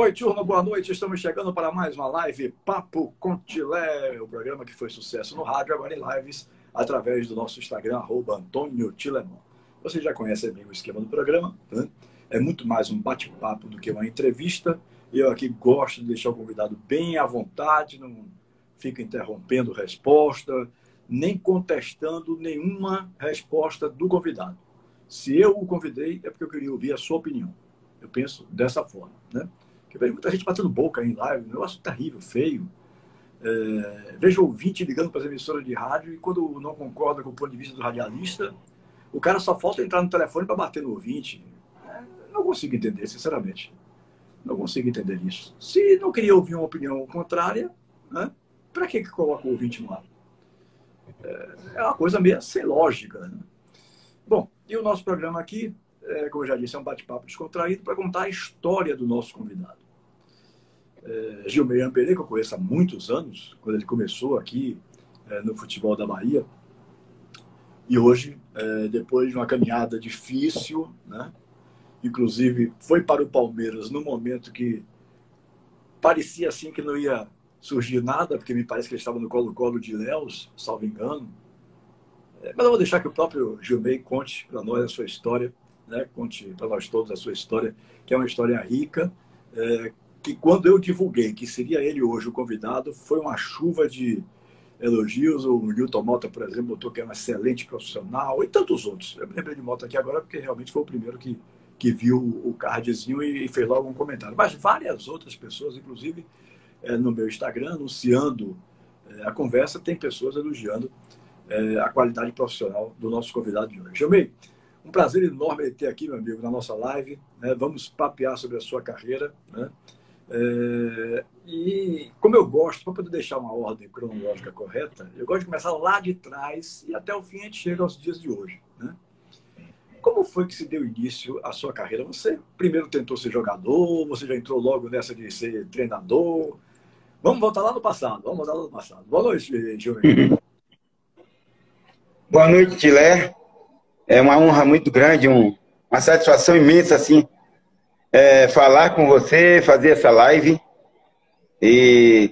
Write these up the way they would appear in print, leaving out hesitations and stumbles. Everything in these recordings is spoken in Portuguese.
noite, turma, boa noite. Estamos chegando para mais uma live Papo com Tilé, o programa que foi sucesso no rádio, agora em lives, através do nosso Instagram, @AntônioTilemon. Você já conhece bem o esquema do programa, né? É muito mais um bate-papo do que uma entrevista. Eu aqui gosto de deixar o convidado bem à vontade, não fico interrompendo resposta, nem contestando nenhuma resposta do convidado. Se eu o convidei, é porque eu queria ouvir a sua opinião. Eu penso dessa forma, né? Porque vejo muita gente batendo boca em live, um negócio terrível, feio. Vejo ouvinte ligando para as emissoras de rádio e quando não concorda com o ponto de vista do radialista, o cara só falta entrar no telefone para bater no ouvinte. Não consigo entender, sinceramente. Não consigo entender isso. Se não queria ouvir uma opinião contrária, né, para que coloca o ouvinte no ar? É uma coisa meio sem lógica, né? Bom, e o nosso programa aqui, como eu já disse, é um bate-papo descontraído para contar a história do nosso convidado. Gilmei Ampere, que eu conheço há muitos anos, quando ele começou aqui no futebol da Bahia. E hoje, depois de uma caminhada difícil, né, inclusive foi para o Palmeiras no momento que parecia assim que não ia surgir nada, porque me parece que ele estava no colo-colo de Ilhéus, salvo engano. Mas eu vou deixar que o próprio Gilmei conte para nós a sua história, né? Conte para nós todos a sua história, que é uma história rica, que quando eu divulguei que seria ele hoje o convidado, foi uma chuva de elogios. O Newton Mota, por exemplo, botou que é um excelente profissional, e tantos outros. Eu me lembrei de Mota aqui agora porque realmente foi o primeiro que viu o cardzinho e fez logo um comentário. Mas várias outras pessoas, inclusive no meu Instagram, anunciando a conversa, tem pessoas elogiando a qualidade profissional do nosso convidado de hoje. Gilmei, um prazer enorme ele ter aqui, meu amigo, na nossa live, né? Vamos papear sobre a sua carreira, né? E como eu gosto, para poder deixar uma ordem cronológica correta, eu gosto de começar lá de trás e até o fim a gente chega aos dias de hoje, né? Como foi que se deu início à sua carreira? Você primeiro tentou ser jogador, você já entrou logo nessa de ser treinador? Vamos voltar lá no passado, Boa noite, Gilmei. Boa noite, Tilé. É uma honra muito grande, uma satisfação imensa, assim, falar com você, fazer essa live e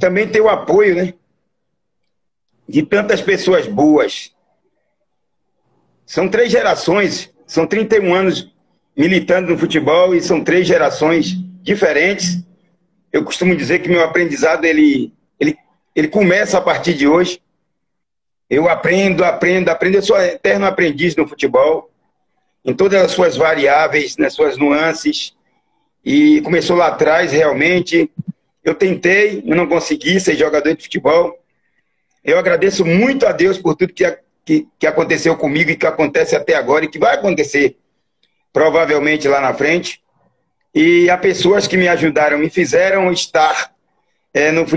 também ter o apoio, né, de tantas pessoas boas. São 3 gerações, são 31 anos militando no futebol e são 3 gerações diferentes. Eu costumo dizer que meu aprendizado ele começa a partir de hoje. Eu aprendo. Eu sou eterno aprendiz no futebol, em todas as suas variáveis, nas suas nuances. E começou lá atrás, realmente. Eu tentei, eu não consegui ser jogador de futebol. Eu agradeço muito a Deus por tudo que aconteceu comigo e que acontece até agora e que vai acontecer provavelmente lá na frente. E há pessoas que me ajudaram, me fizeram estar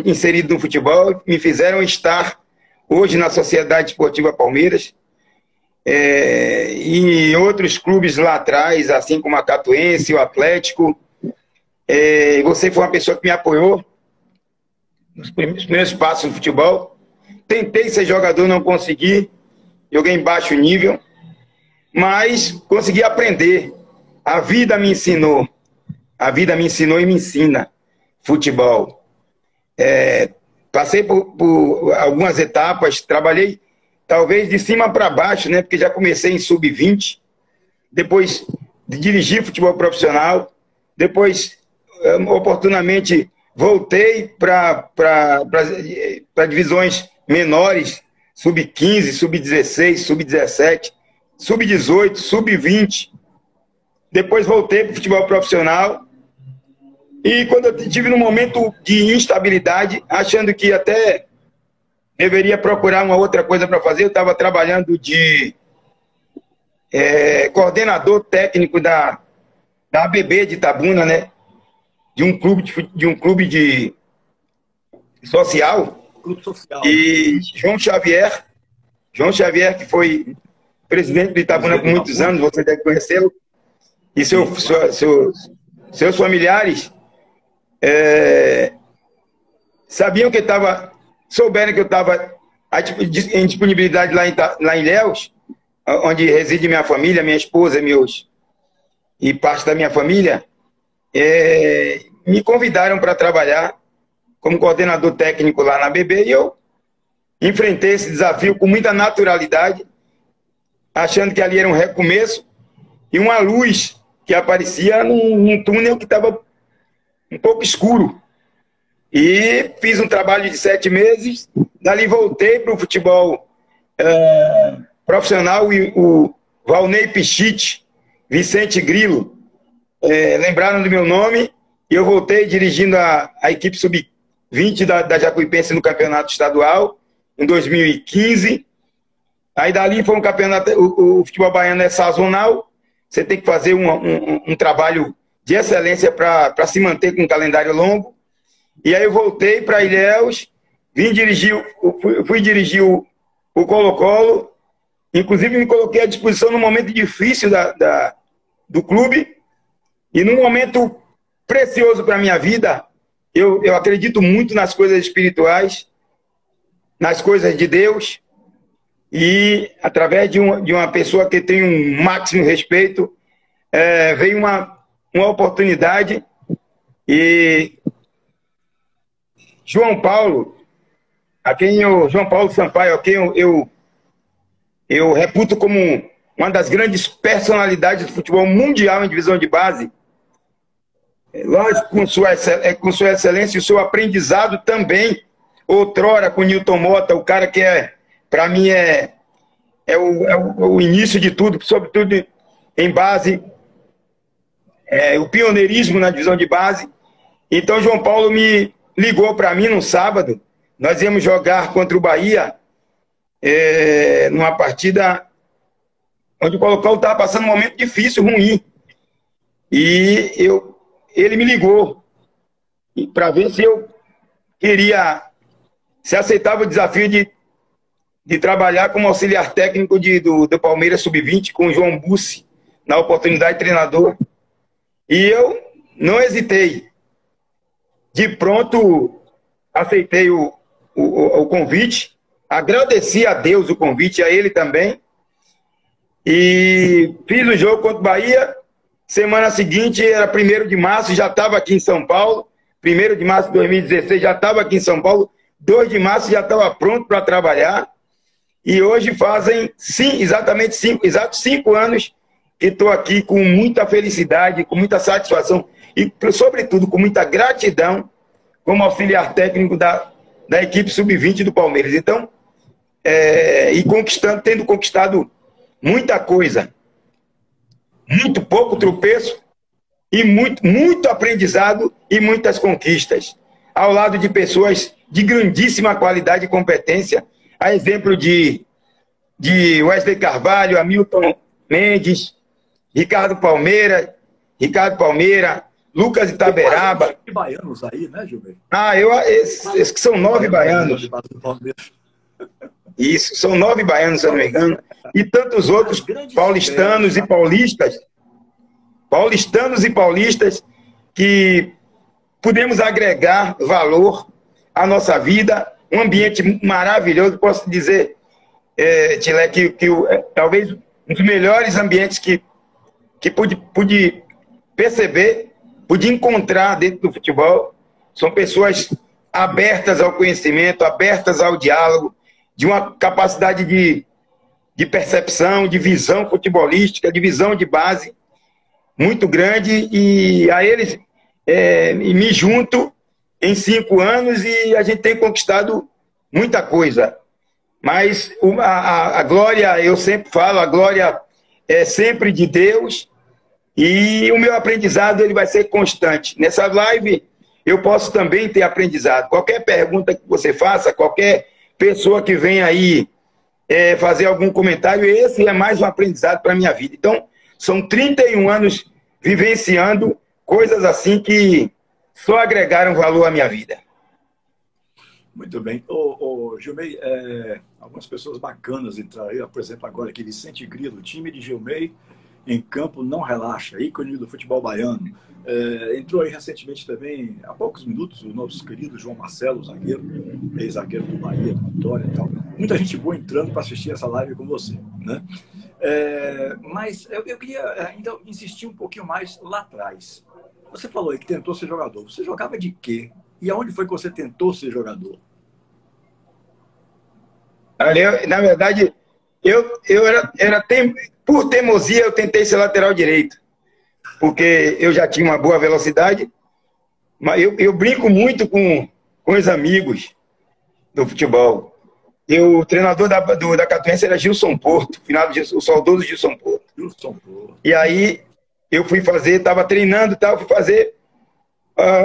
inserido no futebol, me fizeram estar hoje na Sociedade Esportiva Palmeiras, e em outros clubes lá atrás, assim como a Catuense, o Atlético. Você foi uma pessoa que me apoiou nos primeiros passos no futebol. Tentei ser jogador, não consegui. Joguei em baixo nível, mas consegui aprender. A vida me ensinou. A vida me ensinou e me ensina futebol. Passei por algumas etapas, trabalhei talvez de cima para baixo, né? Porque já comecei em sub-20, depois de dirigir futebol profissional, depois oportunamente voltei para divisões menores, sub-15, sub-16, sub-17, sub-18, sub-20. Depois voltei para o futebol profissional. E quando eu estive num momento de instabilidade, achando que até deveria procurar uma outra coisa para fazer, eu estava trabalhando de coordenador técnico da ABB de Itabuna, né? De um clube de social. Clube social. E João Xavier, que foi presidente do Itabuna por muitos anos, você deve conhecê-lo, e seus familiares souberam que eu estava em disponibilidade lá em Ilhéus, onde reside minha família, minha esposa, e parte da minha família, me convidaram para trabalhar como coordenador técnico lá na BB e eu enfrentei esse desafio com muita naturalidade, achando que ali era um recomeço e uma luz que aparecia num túnel que estava um pouco escuro. E fiz um trabalho de 7 meses, dali voltei para o futebol profissional e o Valnei Pichite, Vicente Grilo, lembraram do meu nome, e eu voltei dirigindo a equipe sub-20 da Jacuipense no campeonato estadual, em 2015. Aí dali foi um campeonato, o futebol baiano é sazonal, você tem que fazer um trabalho de excelência para se manter com um calendário longo. E aí eu voltei para Ilhéus, fui dirigir o Colo-Colo, inclusive me coloquei à disposição num momento difícil do clube, e num momento precioso para a minha vida. Eu acredito muito nas coisas espirituais, nas coisas de Deus, e através de uma pessoa que tem um máximo respeito, veio uma oportunidade, e João Paulo Sampaio, a quem eu reputo como uma das grandes personalidades do futebol mundial em divisão de base, lógico, com sua excelência e o seu aprendizado também, outrora com Newton Mota, o cara que para mim é o início de tudo, sobretudo em base, o pioneirismo na divisão de base. Então João Paulo me ligou para mim no sábado, nós íamos jogar contra o Bahia, numa partida onde o Colo-Colo estava passando um momento difícil, ruim. E ele me ligou para ver se eu se aceitava o desafio de trabalhar como auxiliar técnico do Palmeiras Sub-20 com o João Bussi, na oportunidade de treinador. E eu não hesitei. De pronto, aceitei o convite, agradeci a Deus o convite, a ele também, e fiz o jogo contra o Bahia. Semana seguinte, era 1º de março, já estava aqui em São Paulo, 1º de março de 2016, já estava aqui em São Paulo, 2 de março já estava pronto para trabalhar, e hoje fazem exatos 5 anos que estou aqui com muita felicidade, com muita satisfação, e, sobretudo, com muita gratidão como auxiliar técnico da equipe sub-20 do Palmeiras. Então, tendo conquistado muita coisa, muito pouco tropeço e muito aprendizado e muitas conquistas, ao lado de pessoas de grandíssima qualidade e competência, a exemplo de Wesley Carvalho, Hamilton Mendes, Ricardo Palmeira, Lucas Itaberaba. Tem baianos aí, né, Gilberto? Esses que são 9 baianos. Isso, são 9 baianos, se eu não me engano. E tantos outros paulistanos e paulistas. Que podemos agregar valor à nossa vida. Um ambiente maravilhoso. Posso dizer, Tilé, que talvez um dos melhores ambientes que pude perceber, pude encontrar dentro do futebol. São pessoas abertas ao conhecimento, abertas ao diálogo, de uma capacidade de percepção, de visão futebolística, de visão de base muito grande, e a eles me junto em 5 anos e a gente tem conquistado muita coisa. Mas a glória, eu sempre falo, a glória é sempre de Deus, e o meu aprendizado ele vai ser constante. Nessa live eu posso também ter aprendizado. Qualquer pergunta que você faça, qualquer pessoa que venha aí fazer algum comentário, esse é mais um aprendizado para a minha vida. Então, são 31 anos vivenciando coisas assim que só agregaram valor à minha vida. Muito bem. Gilmei, algumas pessoas bacanas entraram aí, por exemplo, agora aqui, Vicente Grilo, o time de Gilmei em campo não relaxa, ícone do futebol baiano. Entrou aí recentemente também, há poucos minutos, o nosso querido João Marcelo, zagueiro, ex-zagueiro do Bahia, do Vitória e tal. Muita gente boa entrando para assistir essa live com você, né? Mas eu queria ainda insistir um pouquinho mais lá atrás. Você falou aí que tentou ser jogador. Você jogava de quê? E aonde foi que você tentou ser jogador? Na verdade, por teimosia, eu tentei ser lateral direito, porque eu já tinha uma boa velocidade, mas eu brinco muito com os amigos do futebol. O treinador da Catuense era Gilson Porto, o saudoso Gilson Porto. E aí eu fui fazer, estava treinando e tal, fui fazer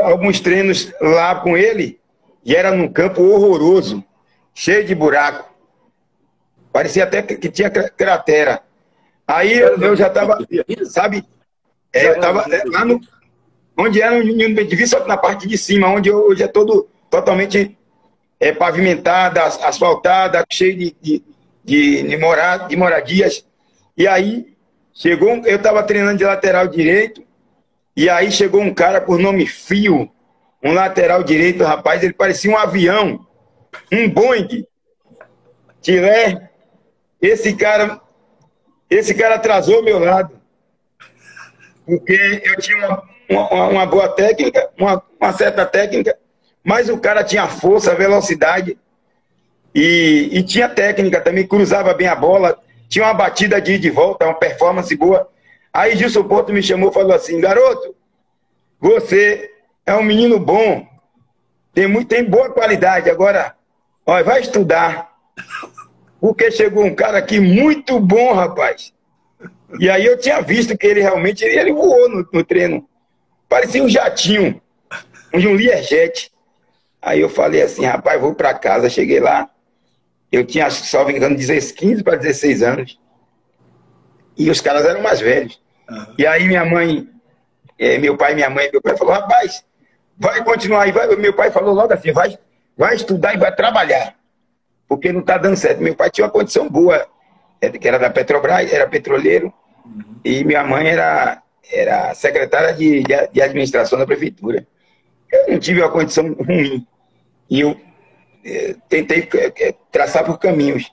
alguns treinos lá com ele, e era num campo horroroso, cheio de buraco. Parecia até que tinha cratera. Aí eu já estava, sabe? Eu estava lá onde era o Ninho do Bem, só que na parte de cima, onde hoje é todo totalmente pavimentada, asfaltada, cheio de moradias. E aí eu estava treinando de lateral direito, e aí chegou um cara por nome Fio, um lateral direito, rapaz, ele parecia um avião, um Boeing, Tilé. Esse cara atrasou o meu lado, porque eu tinha uma boa técnica, uma certa técnica, mas o cara tinha força, velocidade e tinha técnica também, cruzava bem a bola, tinha uma batida de ir de volta, uma performance boa. Aí Gilson Porto me chamou e falou assim: garoto, você é um menino bom, tem boa qualidade, agora ó, vai estudar. Porque chegou um cara aqui muito bom, rapaz. E aí eu tinha visto que ele realmente ele voou no treino. Parecia um jatinho, um Learjet. Aí eu falei assim, rapaz, vou para casa. Cheguei lá, eu tinha, salvo engano, 15 para 16 anos. E os caras eram mais velhos. Uhum. E aí minha mãe, meu pai falou, rapaz, vai continuar aí. Meu pai falou logo assim, vai estudar e vai trabalhar. Porque não está dando certo. Meu pai tinha uma condição boa, que era da Petrobras, era petroleiro, e minha mãe era secretária de administração da prefeitura. Eu não tive uma condição ruim. E eu tentei traçar por caminhos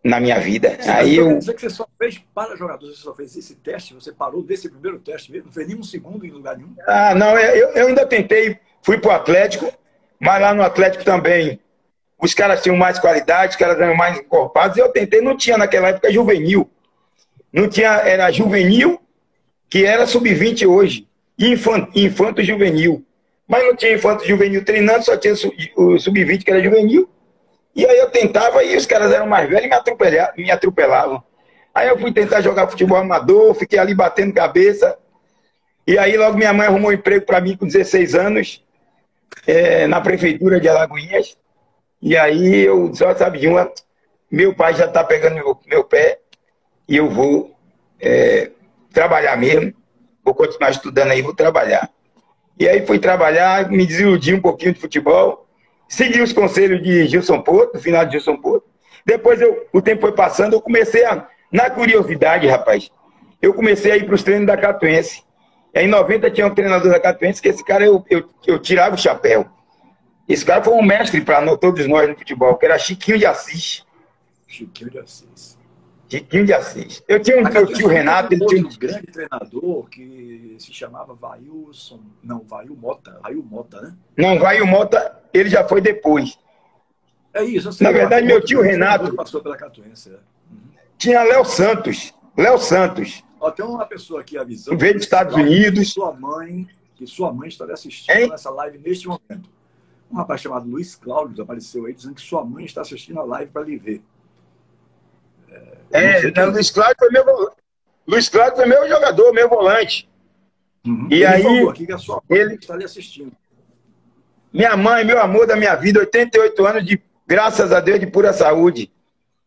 na minha vida. Aí quer dizer que você só fez para jogadores, você só fez esse teste, você parou desse primeiro teste mesmo? Não fez nenhum segundo em lugar nenhum? Ah, não, eu ainda tentei, fui para o Atlético, mas lá no Atlético também os caras tinham mais qualidade, os caras eram mais encorpados. Eu tentei, não tinha naquela época juvenil. Não tinha, era juvenil, que era sub-20 hoje, e infanto juvenil. Mas não tinha infanto juvenil treinando, só tinha o sub-20 que era juvenil. E aí eu tentava, e os caras eram mais velhos e me atropelavam. Aí eu fui tentar jogar futebol amador, fiquei ali batendo cabeça. E aí logo minha mãe arrumou um emprego para mim com 16 anos, na prefeitura de Alagoinhas. E aí eu só sabe de uma, meu pai já está pegando meu pé e eu vou trabalhar mesmo, vou continuar estudando aí, vou trabalhar. E aí fui trabalhar, me desiludi um pouquinho de futebol, segui os conselhos de Gilson Porto, do final de Gilson Porto. Depois o tempo foi passando, eu comecei na curiosidade, rapaz, eu comecei a ir para os treinos da Catuense. E aí em 90 tinha um treinador da Catuense que esse cara eu tirava o chapéu. Esse cara foi um mestre para todos nós no futebol, que era Chiquinho de Assis. Chiquinho de Assis. Chiquinho de Assis. Eu tinha meu tio Renato. Ele tinha um grande treinador que se chamava Vailson. Não, Vail Mota. Vail Mota, né? Não, Vail Mota, ele já foi depois. É isso. Eu sei, na verdade, meu tio Renato passou pela Catuense. Tinha Léo Santos. Léo Santos. Ó, tem uma pessoa aqui avisando. Veio dos Estados Unidos. Que sua mãe está assistindo nessa live neste momento. Um rapaz chamado Luiz Cláudio apareceu aí dizendo que sua mãe está assistindo a live para lhe ver. Luiz Cláudio foi meu jogador, meu volante. Uhum. E ele aí, falou aqui que a sua mãe está lhe assistindo. Minha mãe, meu amor da minha vida, 88 anos de, graças a Deus, de pura saúde.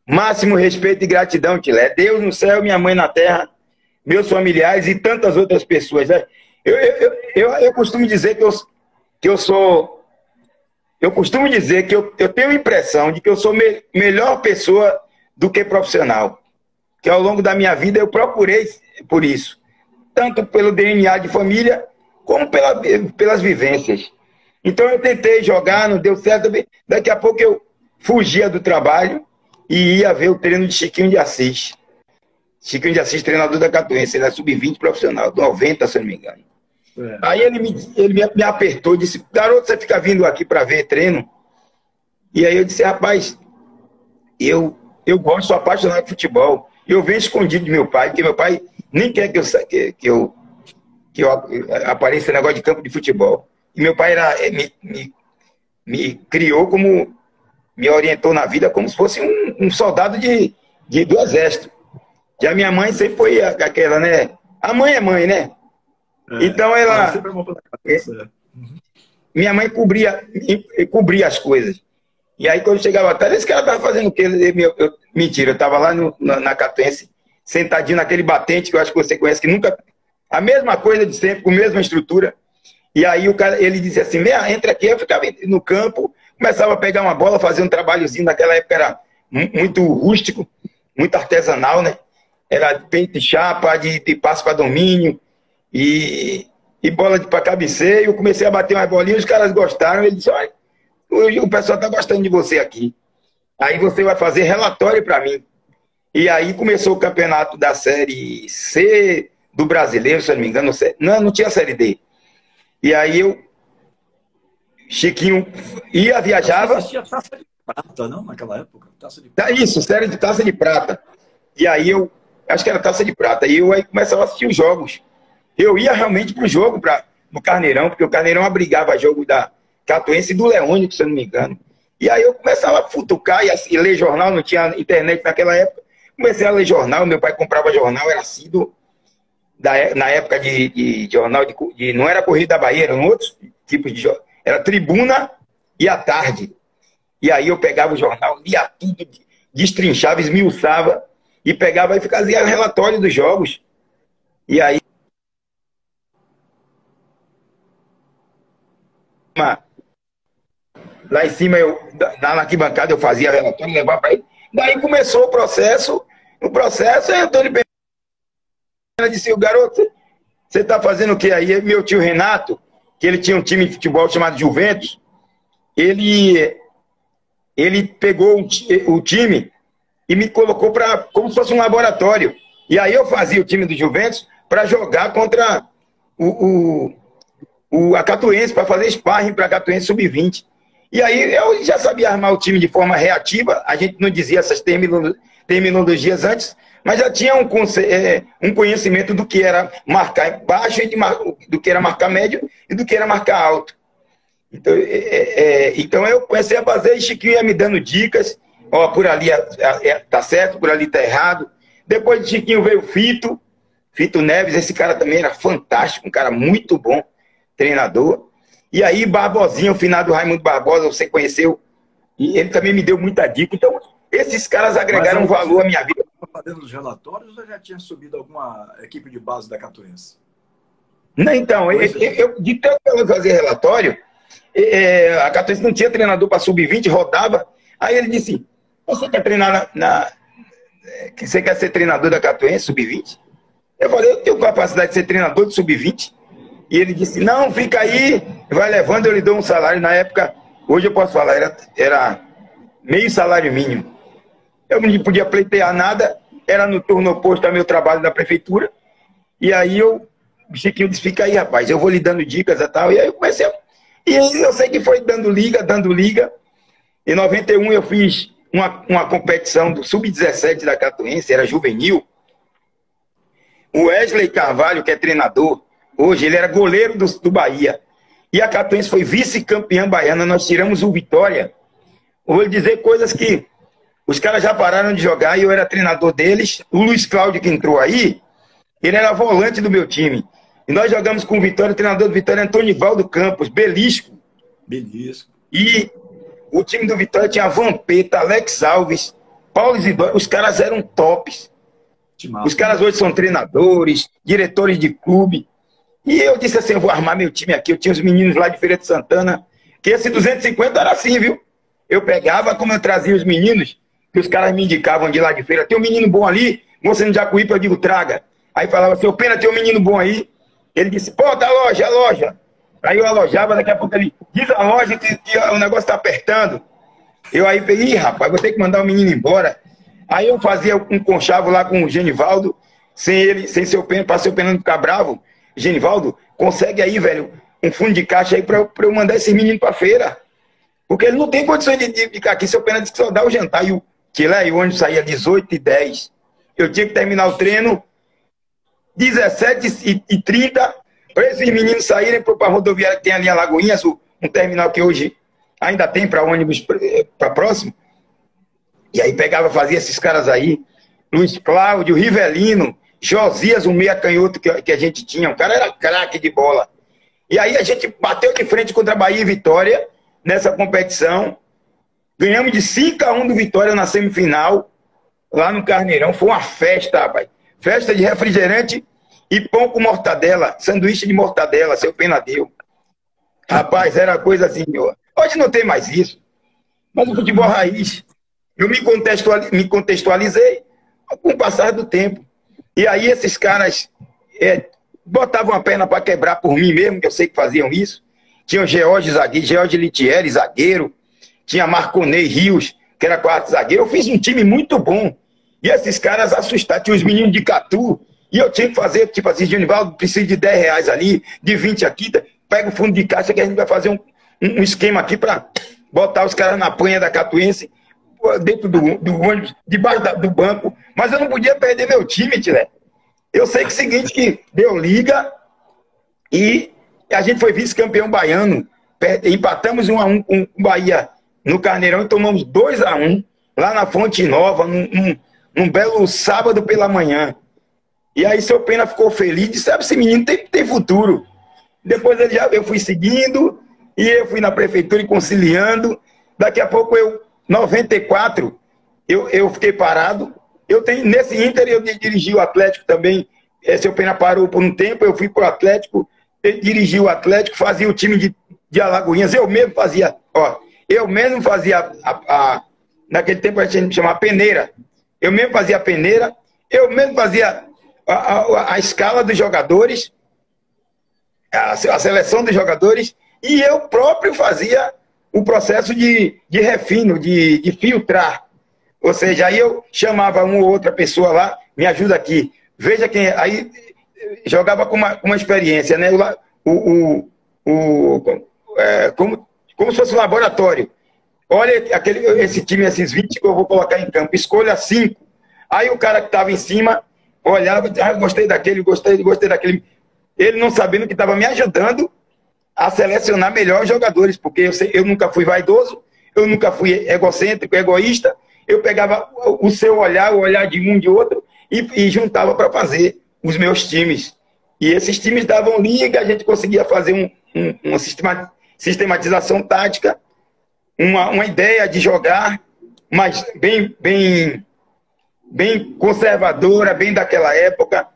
Máximo respeito e gratidão, Tilé. Deus no céu, minha mãe na terra, meus familiares e tantas outras pessoas. Eu costumo dizer que eu sou... Eu costumo dizer que eu tenho a impressão de que eu sou melhor pessoa do que profissional. Que ao longo da minha vida eu procurei por isso. Tanto pelo DNA de família, como pelas vivências. Então eu tentei jogar, não deu certo. Daqui a pouco eu fugia do trabalho e ia ver o treino de Chiquinho de Assis. Chiquinho de Assis, treinador da Catuense. Ele é sub-20 profissional, 90, se eu não me engano. É. Aí ele me apertou, disse, garoto, você fica vindo aqui para ver treino? E aí eu disse, rapaz, eu gosto, sou apaixonado por futebol. Eu venho escondido de meu pai, porque meu pai nem quer que eu apareça negócio de campo de futebol. E meu pai me criou como, me orientou na vida como se fosse um soldado do exército. E a minha mãe sempre foi aquela, né? A mãe é mãe, né? Então ela... Minha mãe cobria as coisas. E aí quando chegava a tarde, esse cara tava fazendo o quê? Mentira, eu tava lá na Catuense, sentadinho naquele batente que eu acho que você conhece, que nunca... A mesma coisa de sempre, com a mesma estrutura. E aí o cara, ele disse assim, entra aqui. Eu ficava no campo, começava a pegar uma bola, fazer um trabalhozinho. Naquela época era muito rústico, muito artesanal, né? Era peito de chapa, de passo para domínio e bola para cabeceio. Eu comecei a bater umas bolinhas, os caras gostaram. Ele disse, olha, hoje o pessoal está gostando de você aqui. Aí você vai fazer relatório para mim. E aí começou o campeonato da Série C do Brasileiro, se eu não me engano. Não tinha Série D. E aí Chiquinho viajava. Tinha taça de prata, não? Naquela época? Taça de prata. Isso, série de taça de prata. E aí acho que era taça de prata. E eu aí começava a assistir os jogos. Eu ia realmente pro jogo, no Carneirão, porque o Carneirão abrigava jogo da Catuense e do Leônico, se eu não me engano. E aí eu começava a futucar e ler jornal, não tinha internet naquela época. Comecei a ler jornal, meu pai comprava jornal, era assíduo. Na época de jornal, não era Correio da Bahia, eram outros tipos de jornal. Era Tribuna e à tarde. E aí eu pegava o jornal, lia tudo, destrinchava, esmiuçava, e pegava e fazia relatório dos jogos. E aí... Lá em cima, na arquibancada, eu fazia relatório, levava para ele. Daí começou o processo. O processo, aí Antônio Pena disse, garoto, você está fazendo o quê aí? Meu tio Renato, que ele tinha um time de futebol chamado Juventus, ele pegou o time e me colocou como se fosse um laboratório. E aí eu fazia o time do Juventus para jogar contra a Catuense, para fazer sparring para a Catuense Sub-20. E aí eu já sabia armar o time de forma reativa, a gente não dizia essas terminologias antes, mas já tinha um conhecimento do que era marcar baixo, do que era marcar médio e do que era marcar alto. Então eu comecei a fazer e Chiquinho ia me dando dicas, ó, por ali tá certo, por ali tá errado. Depois de Chiquinho veio o Fito Neves, esse cara também era fantástico, um cara muito bom, treinador. E aí Barbosinha, o finado Raimundo Barbosa, você conheceu, e ele também me deu muita dica. Então esses caras agregaram valor à minha vida. Fazendo os relatórios ou já tinha subido alguma equipe de base da Catuense? Não, então, de tanto que eu fazia relatório, a Catuense não tinha treinador para sub-20, rodava. Aí ele disse, você quer treinar você quer ser treinador da Catuense, sub-20? Eu falei, eu tenho capacidade de ser treinador de sub-20. E ele disse, não, fica aí, vai levando, eu lhe dou um salário. Na época, hoje eu posso falar, era meio salário mínimo. Eu não podia pleitear nada, era no turno oposto ao meu trabalho da prefeitura. E aí o Chiquinho disse, fica aí, rapaz, eu vou lhe dando dicas e tal. E aí eu comecei, e aí eu sei que foi dando liga. Em 91 eu fiz uma competição do Sub-17 da Catuense, era juvenil. O Wesley Carvalho, que é treinador, hoje ele era goleiro do Bahia. E a Catuense foi vice-campeã baiana, nós tiramos o Vitória. Eu vou lhe dizer coisas que os caras já pararam de jogar e eu era treinador deles. O Luiz Cláudio, que entrou aí, ele era volante do meu time. E nós jogamos com o Vitória, o treinador do Vitória, Antonivaldo Campos, Belisco. E o time do Vitória tinha Vampeta, Alex Alves, Paulo Isidoro. Os caras eram tops. Os caras hoje são treinadores, diretores de clube. E eu disse assim, eu vou armar meu time aqui. Eu tinha os meninos lá de Feira de Santana, que esse 250 era assim, viu? Eu pegava, como eu trazia os meninos, que os caras me indicavam de lá de feira, tem um menino bom ali, você no Jacuípe, eu digo, traga. Aí falava, seu Pena, tem um menino bom aí. Ele disse, pô, tá a loja. Aí eu alojava, daqui a pouco ele, diz a loja que o negócio tá apertando. Eu aí peguei, rapaz, vou ter que mandar o menino embora. Aí eu fazia um conchavo lá com o Genivaldo, sem seu Pena, para seu Pena não ficar bravo. Genivaldo, consegue aí, velho, um fundo de caixa aí pra eu mandar esse menino pra feira. Porque ele não tem condições de ficar aqui. Seu Pena disse que só dá o jantar. E o Tilé, o ônibus saía 18h10. Eu tinha que terminar o treino 17h30 para esses meninos saírem para a rodoviária que tem ali em Alagoinhas, um terminal que hoje ainda tem para ônibus para próximo. E aí pegava, fazia esses caras aí, Luiz Cláudio, Rivelino, Josias, o meia canhoto que a gente tinha. O cara era craque de bola. E aí a gente bateu de frente contra a Bahia e Vitória nessa competição. Ganhamos de 5-1 do Vitória na semifinal, lá no Carneirão. Foi uma festa, rapaz. Festa de refrigerante e pão com mortadela, sanduíche de mortadela, seu Pena deu. Rapaz, era coisa assim. Hoje não tem mais isso. Mas o futebol raiz, eu me contextualizei com o passar do tempo. E aí esses caras botavam a perna para quebrar por mim mesmo, que eu sei que faziam isso. Tinha o George Litieri, zagueiro. Tinha Marconei Rios, que era quarto zagueiro. Eu fiz um time muito bom. E esses caras assustaram. Tinha os meninos de Catu. E eu tinha que fazer, tipo assim, Genivaldo, preciso de R$10 ali, de 20 aqui. Pega o fundo de caixa que a gente vai fazer um esquema aqui para botar os caras na panha da Catuense, dentro do ônibus, debaixo do banco. Mas eu não podia perder meu time, Tilé. Eu sei que é o seguinte, que deu liga e a gente foi vice-campeão baiano. Empatamos 1-1 com o Bahia no Carneirão e tomamos 2-1 lá na Fonte Nova, num belo sábado pela manhã. E aí seu Pena ficou feliz, disse, sabe, esse menino tem futuro. Depois eu fui seguindo, e eu fui na prefeitura e conciliando. Daqui a pouco 94, eu fiquei parado. Nesse Inter eu dirigi o Atlético também. Seu Pena parou por um tempo, eu fui para o Atlético, dirigi o Atlético, fazia o time de Alagoinhas. Eu mesmo fazia, naquele tempo a gente chamava peneira. Eu mesmo fazia a peneira, eu mesmo fazia a escala dos jogadores, a seleção dos jogadores, e eu próprio fazia o processo de refino, de filtrar. Ou seja, aí eu chamava uma ou outra pessoa lá, me ajuda aqui, veja quem é. Aí jogava com uma experiência, né? Como se fosse um laboratório. Olha esse time, esses 20 que eu vou colocar em campo, escolha 5. Aí o cara que estava em cima olhava, gostei daquele, gostei daquele. Ele não sabendo que estava me ajudando a selecionar melhores jogadores, porque eu nunca fui vaidoso, eu nunca fui egocêntrico, egoísta. Eu pegava o seu olhar, o olhar de um de outro, e juntava para fazer os meus times. E esses times davam liga, a gente conseguia fazer uma sistematização tática, uma ideia de jogar, mas bem conservadora, bem daquela época,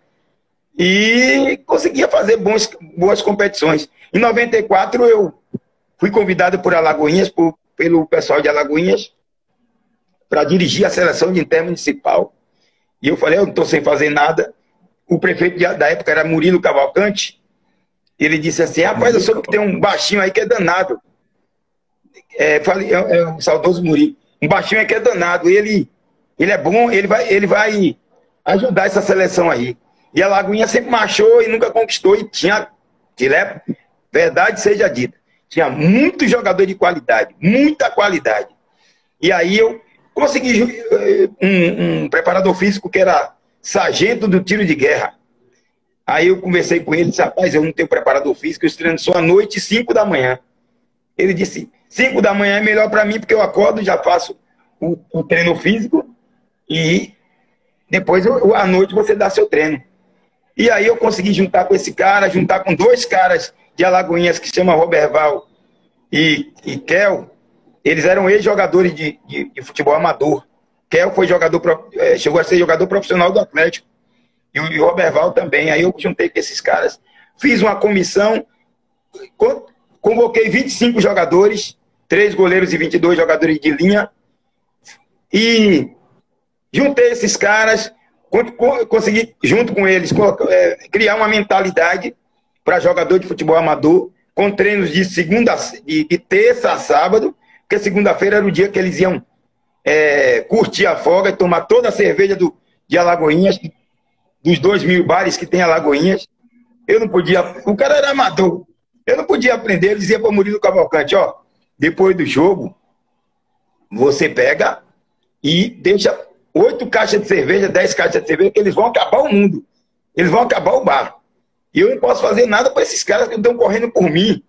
e conseguia fazer boas competições. Em 94 eu fui convidado por Alagoinhas, pelo pessoal de Alagoinhas, para dirigir a seleção de intermunicipal. E eu falei, eu não estou sem fazer nada. O prefeito da época era Murilo Cavalcante. Ele disse assim, rapaz, eu soube que tem um baixinho aí que é danado. É o saudoso Murilo. Um baixinho aí que é danado. Ele é bom, ele vai ajudar essa seleção aí. E a Lagoinha sempre marchou e nunca conquistou. E tinha, verdade seja dita, tinha muito jogador de qualidade, muita qualidade. E aí eu consegui um preparador físico que era sargento do tiro de guerra. Aí eu conversei com ele, disse, rapaz, eu não tenho preparador físico, eu treino só à noite, 5 da manhã. Ele disse, 5 da manhã é melhor para mim, porque eu acordo, já faço o treino físico e depois à noite você dá seu treino. E aí eu consegui juntar com esse cara, juntar com 2 caras de Alagoinhas que se chama Roberval e Kel. Eles eram ex-jogadores de futebol amador. Kel foi chegou a ser jogador profissional do Atlético. E o Roberval também. Aí eu juntei com esses caras. Fiz uma comissão, convoquei 25 jogadores, 3 goleiros e 22 jogadores de linha. E juntei esses caras, consegui, junto com eles, criar uma mentalidade para jogador de futebol amador, com treinos de terça a sábado, porque segunda-feira era o dia que eles iam curtir a folga e tomar toda a cerveja de Alagoinhas, dos 2.000 bares que tem Alagoinhas. Eu não podia. O cara era amador. Eu não podia aprender. Ele dizia para o Murilo Cavalcante, ó, depois do jogo, você pega e deixa 8 caixas de cerveja, 10 caixas de cerveja, que eles vão acabar o mundo. Eles vão acabar o bar. E eu não posso fazer nada para esses caras que estão correndo por mim.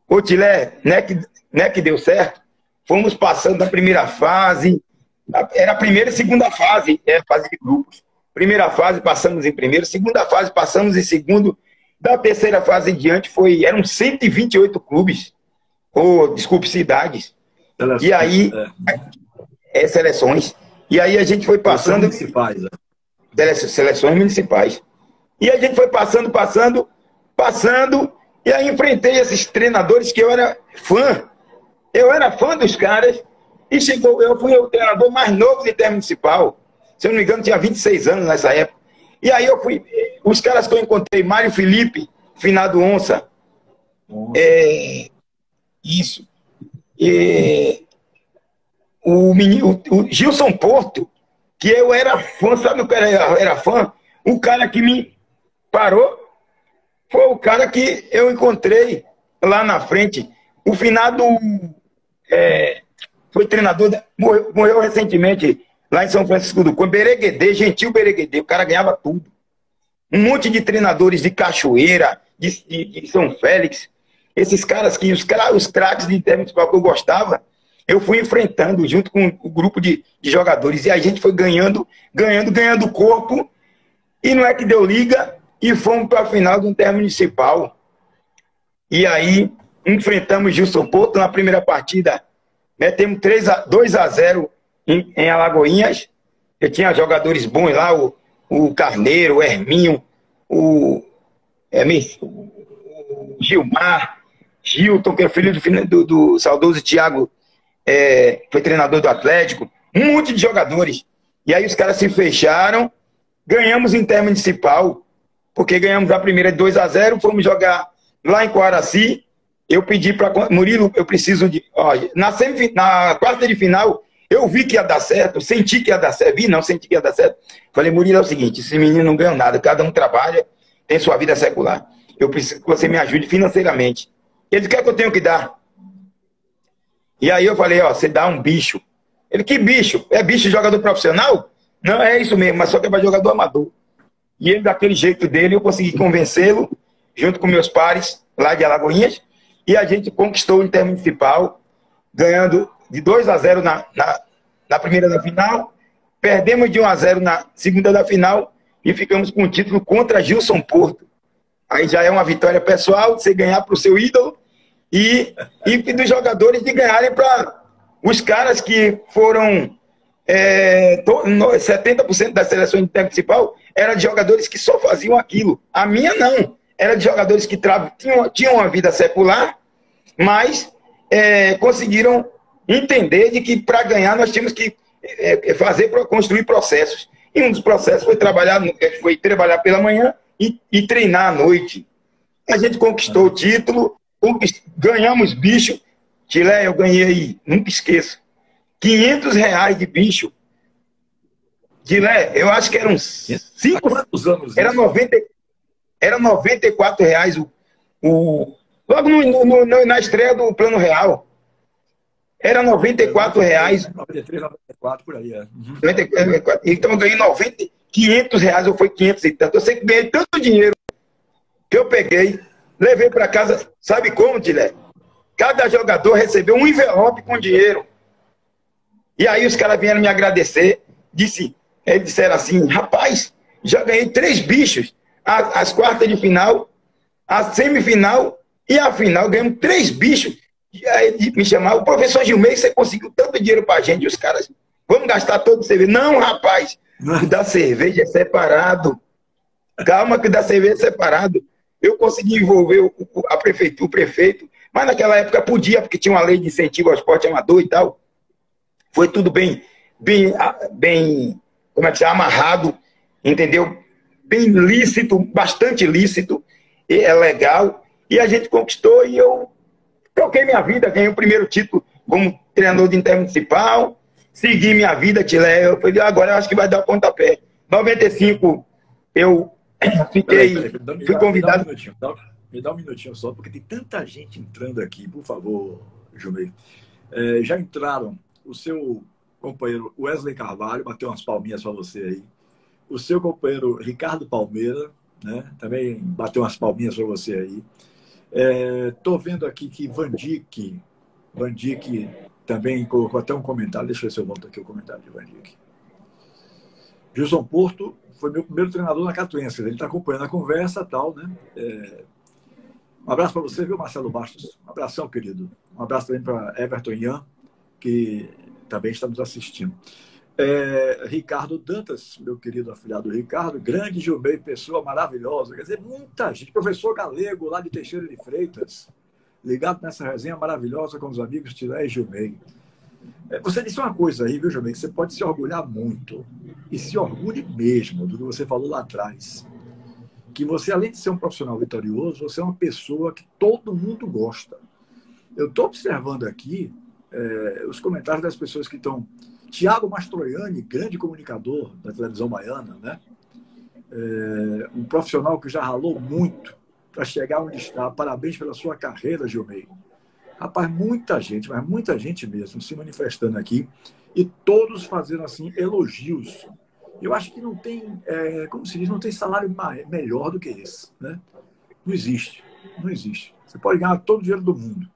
Ô, Tilé, não é que deu certo? Fomos passando da primeira fase. Era a primeira e segunda fase, era fase de grupos. Primeira fase, passamos em primeiro. Segunda fase, passamos em segundo. Da terceira fase em diante, eram 128 clubes. Ou, desculpe, cidades. Seleções, e aí, seleções. E aí a gente foi passando... Municipais, Seleções municipais. E a gente foi passando, e aí enfrentei esses treinadores que eu era fã. Eu era fã dos caras, e eu fui o treinador mais novo de Intermunicipal. Se eu não me engano, tinha 26 anos nessa época. E aí eu fui... Os caras que eu encontrei, Mário Felipe, finado Onça. Isso. O Gilson Porto, que eu era fã, sabe o que era fã? O cara que me parou foi o cara que eu encontrei lá na frente. O finado foi treinador, morreu recentemente lá em São Francisco do Conde, Bereguedê, Gentil Bereguedê, o cara ganhava tudo. Um monte de treinadores de Cachoeira, de São Félix, esses caras que, os craques de Intermunicipal que eu gostava, eu fui enfrentando junto com o grupo de jogadores, e a gente foi ganhando corpo, e não é que deu liga, e fomos para a final do Intermunicipal. E aí, enfrentamos Gilson Porto na primeira partida, metemos 2-0 em Alagoinhas. Eu tinha jogadores bons lá, o Carneiro, o Herminho, o Gilmar, Gilton, que é filho do saudoso Thiago, foi treinador do Atlético, um monte de jogadores. E aí os caras se fecharam, ganhamos o Intermunicipal, porque ganhamos a primeira de 2-0, fomos jogar lá em Coaraci. Eu pedi para Murilo, eu preciso de... Ó, na quarta de final, eu vi que ia dar certo, senti que ia dar certo, senti que ia dar certo. Falei, Murilo, é o seguinte, esses meninos não ganham nada, cada um trabalha, tem sua vida secular. Eu preciso que você me ajude financeiramente. Ele quer que eu tenho que dar. E aí eu falei, ó, você dá um bicho. Ele, que bicho? É bicho de jogador profissional? Não, é isso mesmo, mas só que é para jogador amador. E ele, daquele jeito dele, eu consegui convencê-lo, junto com meus pares, lá de Alagoinhas, e a gente conquistou o Intermunicipal, ganhando de 2-0 na primeira da final, perdemos de 1-0 na segunda da final, e ficamos com o título contra Gilson Porto. Aí já é uma vitória pessoal, de você ganhar para o seu ídolo, e dos jogadores de ganharem para os caras que foram 70% da seleção intermunicipal era de jogadores que só faziam aquilo. A minha não. Era de jogadores que tinham uma vida secular, mas conseguiram entender de que para ganhar nós tínhamos que construir processos. E um dos processos foi trabalhar pela manhã e treinar à noite. A gente conquistou o título, ganhamos bicho. Tilé, eu ganhei, nunca esqueço, R$500 de bicho. Tilé, eu acho que eram 5 anos. Era R$94 logo na estreia do Plano Real. Era R$94. 93, 94, por aí, Uhum. Então eu ganhei R$500, ou foi 500 e tanto. Eu sei que ganhei tanto dinheiro que eu peguei, levei para casa, sabe como, Tilé? Cada jogador recebeu um envelope com dinheiro. E aí os caras vieram me agradecer. Eles disseram assim, rapaz, já ganhei 3 bichos. As quartas de final, a semifinal e a final. Ganhamos 3 bichos. E aí me chamaram, o professor Gilmei, você conseguiu tanto dinheiro pra gente. E os caras, vamos gastar todo o cerveja. Não, rapaz, o da cerveja é separado. Calma que o da cerveja é separado. Eu consegui envolver a prefeitura, o prefeito, mas naquela época podia, porque tinha uma lei de incentivo ao esporte amador e tal. Foi tudo bem, como é que se chama? Amarrado, entendeu? Bem lícito, bastante lícito, é legal. E a gente conquistou e eu troquei minha vida, ganhei o primeiro título como treinador de Intermunicipal, segui minha vida, Tilé. Eu falei, agora eu acho que vai dar o pontapé. Em 95, eu Fiquei, fui convidado. Me dá um minutinho só, porque tem tanta gente entrando aqui. Por favor, Jumei. Já entraram o seu companheiro Wesley Carvalho, bateu umas palminhas para você aí. O seu companheiro Ricardo Palmeira, né, também bateu umas palminhas para você aí. Estou vendo aqui que Van Dijk também colocou até um comentário. Deixa eu ver se eu volto aqui o comentário de Van Dijk. Gilson Porto foi meu primeiro treinador na Catuense. Ele está acompanhando a conversa e tal, né? Um abraço para você, viu, Marcelo Bastos? Um abração, querido. Um abraço também para Everton Ian, que também está nos assistindo. Ricardo Dantas, meu querido afilhado Ricardo, grande Gilmei, pessoa maravilhosa. Quer dizer, muita gente. Professor Galego, lá de Teixeira de Freitas, ligado nessa resenha maravilhosa com os amigos Tilé e Gilmei. Você disse uma coisa aí, viu, Gilmei, que você pode se orgulhar muito. E se orgulhe mesmo do que você falou lá atrás. Que você, além de ser um profissional vitorioso, você é uma pessoa que todo mundo gosta. Eu estou observando aqui os comentários das pessoas que estão... Tiago Mastroianni, grande comunicador da televisão baiana, né? Um profissional que já ralou muito para chegar onde está. Parabéns pela sua carreira, Gilmei. Rapaz, muita gente, mas muita gente mesmo se manifestando aqui e todos fazendo assim elogios. Eu acho que não tem, como se diz, não tem salário melhor do que esse, né? Não existe, não existe. Você pode ganhar todo o dinheiro do mundo,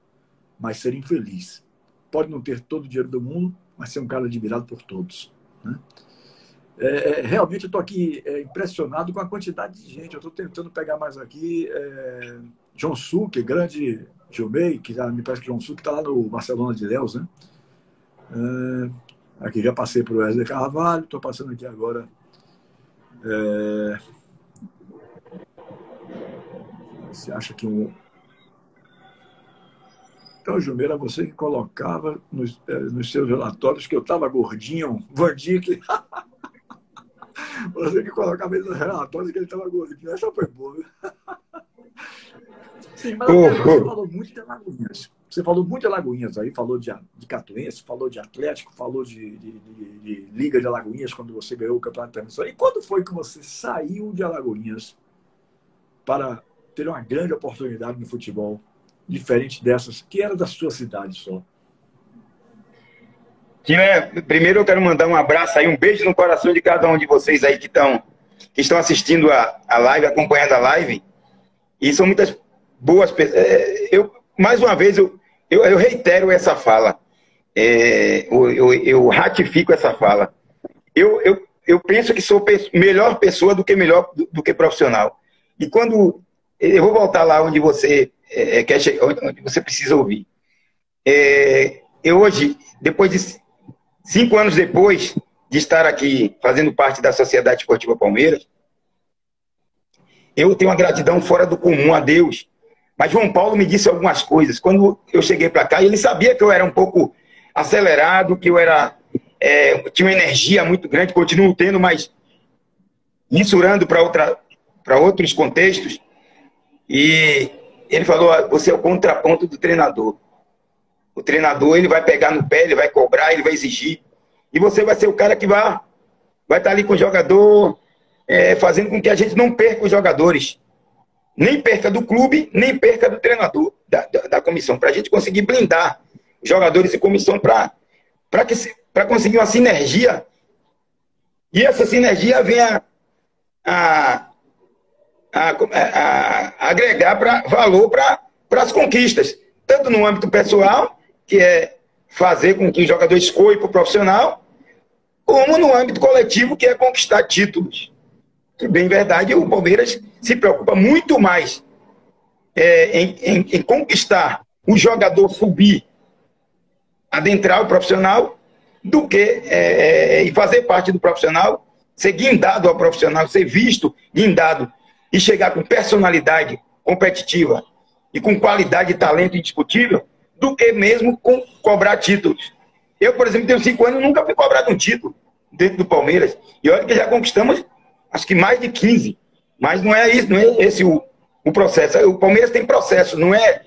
mas ser infeliz. Pode não ter todo o dinheiro do mundo, mas ser um cara admirado por todos, né? Realmente eu estou aqui impressionado com a quantidade de gente. Eu estou tentando pegar mais aqui. John Suc, grande Gilmei, que me parece que John Suc está lá no Barcelona de Ilhéus, né? Aqui já passei para o Wesley Carvalho, estou passando aqui agora. Você acha que Então, Gilmei, era você que colocava nos seus relatórios que eu estava gordinho, Van Dijk. Você que colocava nos relatórios que ele estava gordinho. Essa foi boa, viu? Sim, mas você falou muito de Alagoinhas. Você falou muito de Alagoinhas aí, falou de Catuense, falou de Atlético, falou de Liga de Alagoinhas quando você ganhou o Campeonato Internacional. E quando foi que você saiu de Alagoinhas para ter uma grande oportunidade no futebol, diferente dessas, que era da sua cidade só? Primeiro eu quero mandar um abraço aí, um beijo no coração de cada um de vocês aí que estão assistindo a live, acompanhando a live. E são muitas boas pessoas. Mais uma vez, eu reitero essa fala. Eu ratifico essa fala. Eu penso que sou melhor pessoa do que profissional. E quando... Eu vou voltar lá onde você quer chegar, onde você precisa ouvir. Eu hoje, depois de 5 anos depois de estar aqui fazendo parte da Sociedade Esportiva Palmeiras, eu tenho uma gratidão fora do comum a Deus. Mas João Paulo me disse algumas coisas. Quando eu cheguei para cá, ele sabia que eu era um pouco acelerado, que eu tinha uma energia muito grande, continuo tendo, mas mensurando para outros contextos. E ele falou, você é o contraponto do treinador. O treinador, ele vai pegar no pé, ele vai cobrar, ele vai exigir. E você vai ser o cara que vai estar ali com o jogador, fazendo com que a gente não perca os jogadores. Nem perca do clube, nem perca do treinador, da comissão. Para a gente conseguir blindar os jogadores e comissão para conseguir uma sinergia. E essa sinergia venha a agregar valor para as conquistas. Tanto no âmbito pessoal, que é fazer com que o jogador escolha para o profissional, como no âmbito coletivo, que é conquistar títulos. Que, bem verdade, o Palmeiras se preocupa muito mais em conquistar o jogador, subir, adentrar o profissional, do que em fazer parte do profissional, ser guindado ao profissional, ser visto, guindado, e chegar com personalidade competitiva e com qualidade e talento indiscutível, do que mesmo cobrar títulos. Eu, por exemplo, tenho 5 anos e nunca fui cobrado um título dentro do Palmeiras. E olha que já conquistamos, acho que mais de 15. Mas não é isso, não é esse o processo. O Palmeiras tem processo, não é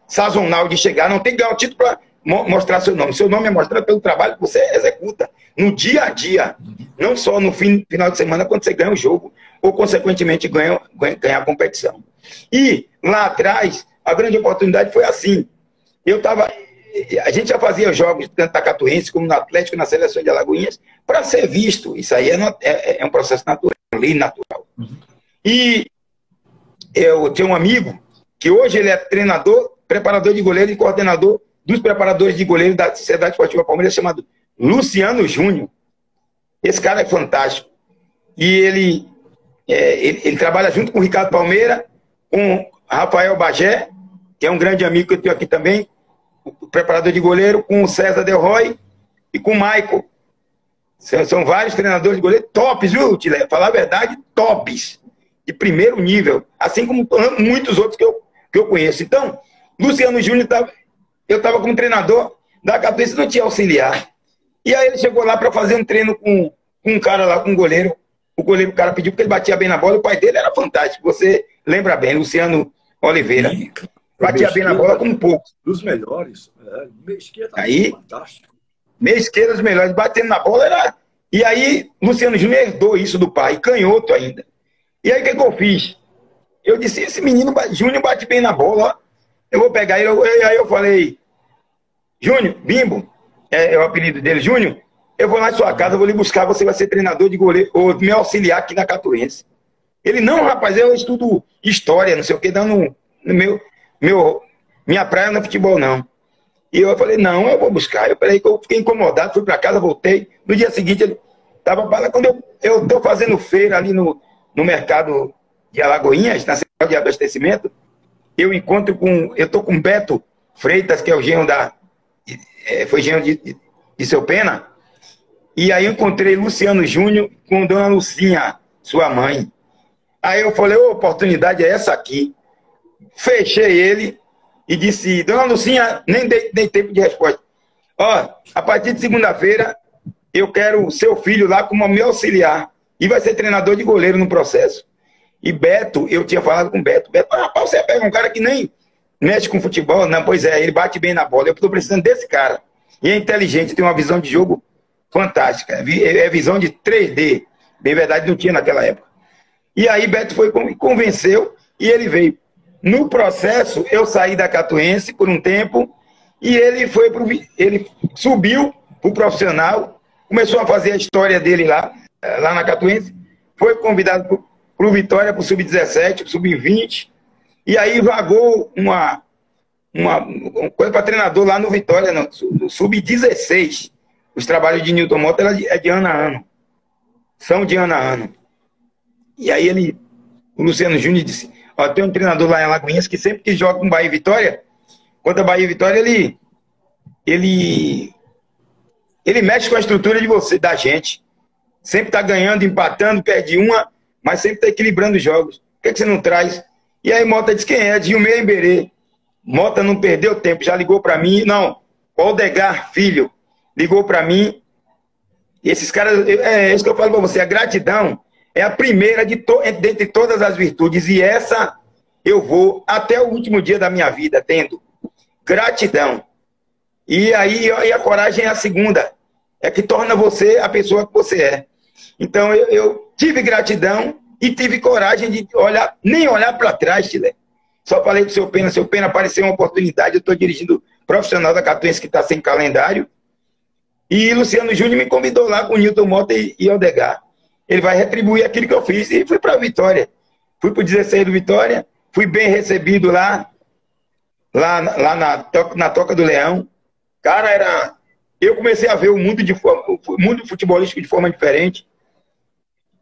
sazonal de chegar, não tem que ganhar um título mostrar seu nome. Seu nome é mostrado pelo trabalho que você executa no dia a dia, não só no final de semana, quando você ganha o jogo, ou, consequentemente, ganha a competição. E, lá atrás, a grande oportunidade foi assim. A gente já fazia jogos tanto na Catuense como no Atlético, na seleção de Alagoinhas, para ser visto. Isso aí é um processo natural, lei natural. E eu tinha um amigo que hoje ele é treinador, preparador de goleiro e coordenador dos preparadores de goleiro da Sociedade Esportiva Palmeiras, chamado Luciano Júnior. Esse cara é fantástico. E ele trabalha junto com o Ricardo Palmeira, com Rafael Bagé, que é um grande amigo que eu tenho aqui também, o preparador de goleiro, com o César Del Roy e com o Michael. São vários treinadores de goleiro tops, viu, Tilé? Falar a verdade, tops. De primeiro nível. Assim como muitos outros que eu conheço. Então, Luciano Júnior, eu estava como treinador da Catuense, não tinha auxiliar. E aí ele chegou lá para fazer um treino com um cara lá, com um goleiro. O cara pediu porque ele batia bem na bola. O pai dele era fantástico. Você lembra bem, Luciano Oliveira. Sim. Batia bem na bola como pouco. Dos melhores. Meia esquerda aí, fantástico. Meia esquerda dos melhores. Batendo na bola era... E aí, Luciano Júnior herdou isso do pai. Canhoto ainda. E aí, o que eu fiz? Eu disse, esse menino Júnior bate bem na bola. Eu vou pegar ele. E aí eu falei, Júnior, Bimbo, é o apelido dele, Júnior, eu vou lá em sua casa, eu vou lhe buscar, você vai ser treinador de goleiro, ou me auxiliar aqui na Catuense. Ele, não, rapaz, eu estudo história, não sei o que, dando minha praia não é futebol, não. E eu falei, não, eu vou buscar. Eu fiquei incomodado, fui para casa, voltei. No dia seguinte, ele estava falando, quando eu estou fazendo feira ali no mercado de Alagoinhas, na central de abastecimento, eu estou com Beto Freitas, que é o genro foi genro de seu Pena, e aí eu encontrei Luciano Júnior com Dona Lucinha, sua mãe. Aí eu falei, a oportunidade é essa aqui. Fechei ele e disse, Dona Lucinha, nem dei tempo de resposta. A partir de segunda-feira, eu quero seu filho lá como meu auxiliar, e vai ser treinador de goleiro no processo. E Beto, eu tinha falado com Beto, rapaz, você pega um cara que nem mexe com futebol. Não, pois é, ele bate bem na bola. Eu estou precisando desse cara. E é inteligente, tem uma visão de jogo fantástica. É visão de 3D. Bem verdade, não tinha naquela época. E aí Beto me convenceu e ele veio. No processo, eu saí da Catuense por um tempo e ele subiu para o profissional, começou a fazer a história dele lá na Catuense, foi convidado para o Vitória, para o Sub-17, para o Sub-20, e aí vagou uma coisa para treinador lá no Vitória, no Sub-16. Os trabalhos de Newton Mota é de ano a ano. São de ano a ano. E aí o Luciano Júnior disse, tem um treinador lá em Alagoinhas que sempre que joga com Bahia e Vitória, contra a Bahia e Vitória, ele mexe com a estrutura da gente. Sempre está ganhando, empatando, perde uma, mas sempre está equilibrando os jogos. Por que você não traz? E aí Mota disse, quem é? Dilmeiro Iberê. Mota não perdeu tempo, já ligou para mim. Não, Aldegar Filho ligou para mim. E esses caras, é isso que eu falo para você, a gratidão é a primeira dentre todas as virtudes. E essa eu vou até o último dia da minha vida tendo gratidão. E aí a coragem é a segunda. É que torna você a pessoa que você é. Então eu tive gratidão e tive coragem de nem olhar para trás, Tilé. Só falei do seu Pena apareceu uma oportunidade, eu estou dirigindo profissional da Catuense que está sem calendário. E Luciano Júnior me convidou lá com o Newton Mota e Aldegar. Ele vai retribuir aquilo que eu fiz e fui para a Vitória. Fui para o 16 do Vitória, fui bem recebido lá na Toca do Leão. Cara, eu comecei a ver o mundo futebolístico de forma diferente.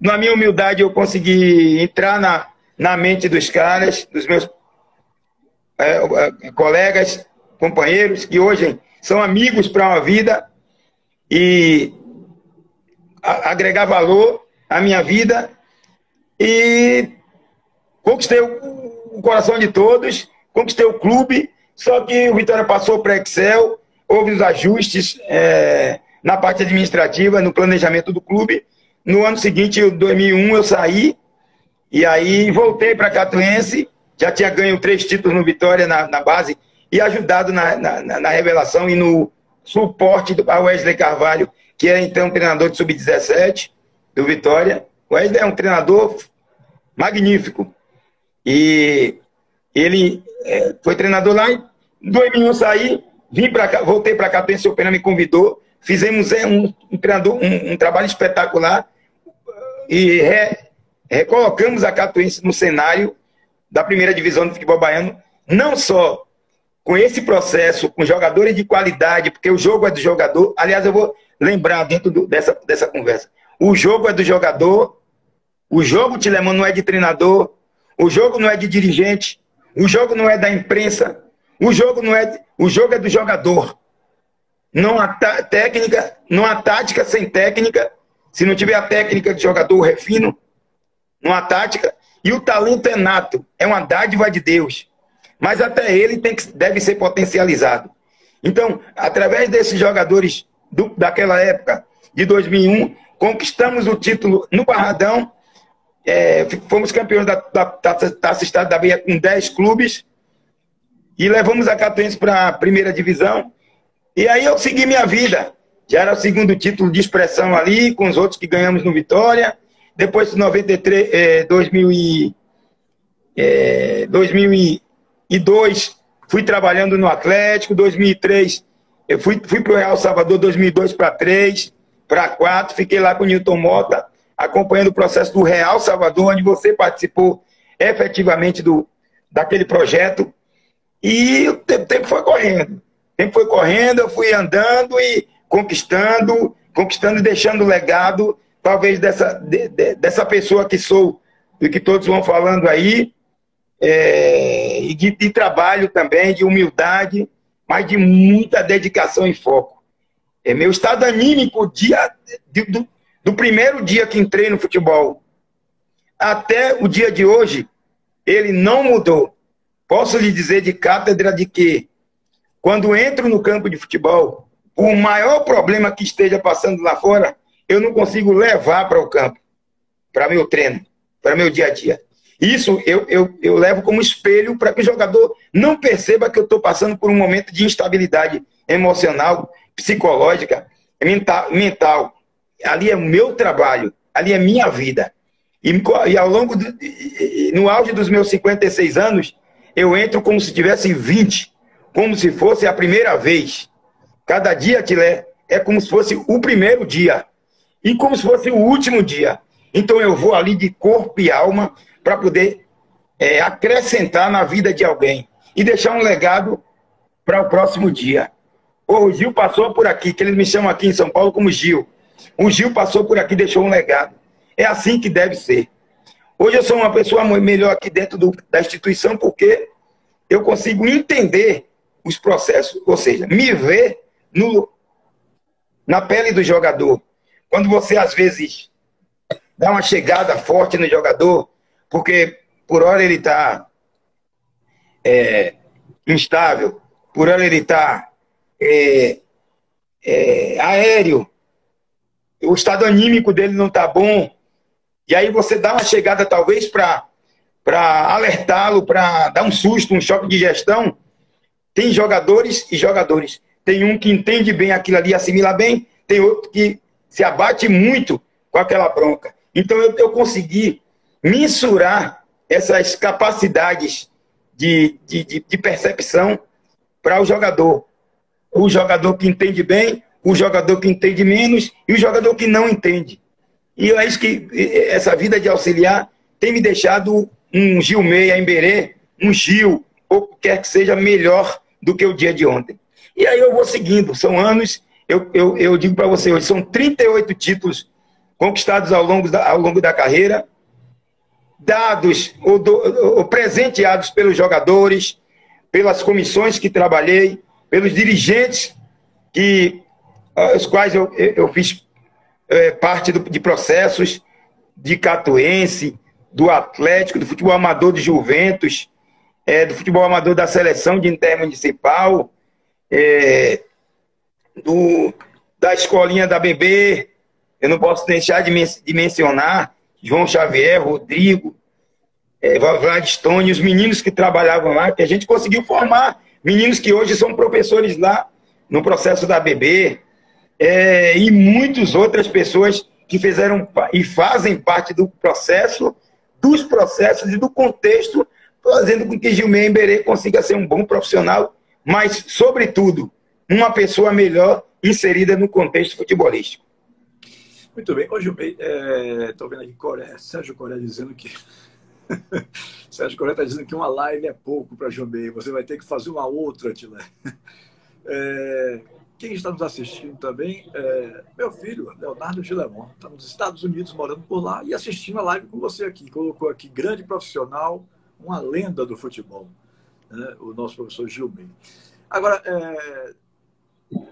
Na minha humildade, eu consegui entrar na mente dos caras, dos meus colegas, companheiros, que hoje são amigos para uma vida, e agregar valor à minha vida, e conquistei o coração de todos, conquistei o clube, só que o Vitória passou para Excel, houve os ajustes na parte administrativa, no planejamento do clube. No ano seguinte, em 2001, eu saí, e aí voltei para a Catuense, já tinha ganho 3 títulos no Vitória na base, e ajudado na revelação e no suporte do Wesley Carvalho, que era então treinador de sub-17 do Vitória. O Wesley é um treinador magnífico. E ele foi treinador lá, em 2001 saí, voltei para cá, o Pena me convidou, fizemos um trabalho espetacular e recolocamos a Catuense no cenário da primeira divisão do futebol baiano, não só com esse processo, com jogadores de qualidade, porque o jogo é do jogador. Aliás, eu vou lembrar dentro dessa conversa. O jogo é do jogador, o jogo, Tilemão, não é de treinador, o jogo não é de dirigente, o jogo não é da imprensa, o jogo é do jogador. Não há técnica, não há tática sem técnica. Se não tiver a técnica de jogador, eu refino. Não há tática. E o talento é nato, é uma dádiva de Deus. Mas até ele deve ser potencializado. Então, através desses jogadores daquela época, de 2001, conquistamos o título no Barradão. Fomos campeões da Taça Estado da Bahia com 10 clubes. E levamos a Catuense para a primeira divisão. E aí eu segui minha vida. Já era o segundo título de expressão ali, com os outros que ganhamos no Vitória. Depois de 2002, fui trabalhando no Atlético. 2003, eu fui para o Real Salvador, 2002 para 3, para 4. Fiquei lá com o Nilton Mota, acompanhando o processo do Real Salvador, onde você participou efetivamente daquele projeto. E o tempo foi correndo. Eu fui andando e conquistando e deixando legado, talvez dessa pessoa que sou, do que todos vão falando aí, e de trabalho também, de humildade, mas de muita dedicação e foco. Meu estado anímico do primeiro dia que entrei no futebol até o dia de hoje, ele não mudou. Posso lhe dizer de cátedra de que, quando entro no campo de futebol, o maior problema que esteja passando lá fora, eu não consigo levar para o campo, para meu treino, para meu dia a dia. Isso eu levo como espelho para que o jogador não perceba que eu estou passando por um momento de instabilidade emocional, psicológica, mental. Ali é o meu trabalho, ali é minha vida. E ao longo, no auge dos meus 56 anos, eu entro como se tivesse 20, como se fosse a primeira vez. Cada dia, Tilé, é como se fosse o primeiro dia. E como se fosse o último dia. Então eu vou ali de corpo e alma para poder acrescentar na vida de alguém. E deixar um legado para o próximo dia. O Gil passou por aqui, que eles me chamam aqui em São Paulo como Gil. O Gil passou por aqui e deixou um legado. É assim que deve ser. Hoje eu sou uma pessoa melhor aqui dentro da instituição porque eu consigo entender os processos, ou seja, me ver na pele do jogador. Quando você, às vezes, dá uma chegada forte no jogador, porque por hora ele está instável, por hora ele está aéreo, o estado anímico dele não está bom, e aí você dá uma chegada talvez para alertá-lo, para dar um susto, um choque de gestão. Tem jogadores e jogadores. Tem um que entende bem aquilo ali, assimila bem, tem outro que se abate muito com aquela bronca. Então eu consegui mensurar essas capacidades de percepção para o jogador. O jogador que entende bem, o jogador que entende menos e o jogador que não entende. E eu acho que essa vida de auxiliar tem me deixado um Gil Meia em Berê, um Gil, ou quer que seja, melhor do que o dia de ontem. E aí eu vou seguindo. São anos, eu digo para você hoje, são 38 títulos conquistados ao longo da carreira, dados ou presenteados pelos jogadores, pelas comissões que trabalhei, pelos dirigentes os quais eu fiz parte de processos de Catuense, do Atlético, do futebol amador de Juventus, do futebol amador da seleção de intermunicipal, da escolinha da BB, eu não posso deixar de mencionar João Xavier, Rodrigo, Gladstone, os meninos que trabalhavam lá, que a gente conseguiu formar Meninos que hoje são professores lá no processo da ABB, e muitas outras pessoas que fizeram e fazem parte do processo, dos processos e do contexto, fazendo com que Gilmei Emberê consiga ser um bom profissional, mas, sobretudo, uma pessoa melhor inserida no contexto futebolístico. Muito bem. Ô, Gilmei, estou vendo aqui Sérgio Coré dizendo que... Sérgio Coré está dizendo que uma live é pouco para Gilmei. Você vai ter que fazer uma outra, Tilé. Quem está nos assistindo também é meu filho, Leonardo Gilemon. Está nos Estados Unidos, morando por lá, e assistindo a live com você aqui. Colocou aqui, grande profissional, uma lenda do futebol, né? O nosso professor Gilmei. Agora,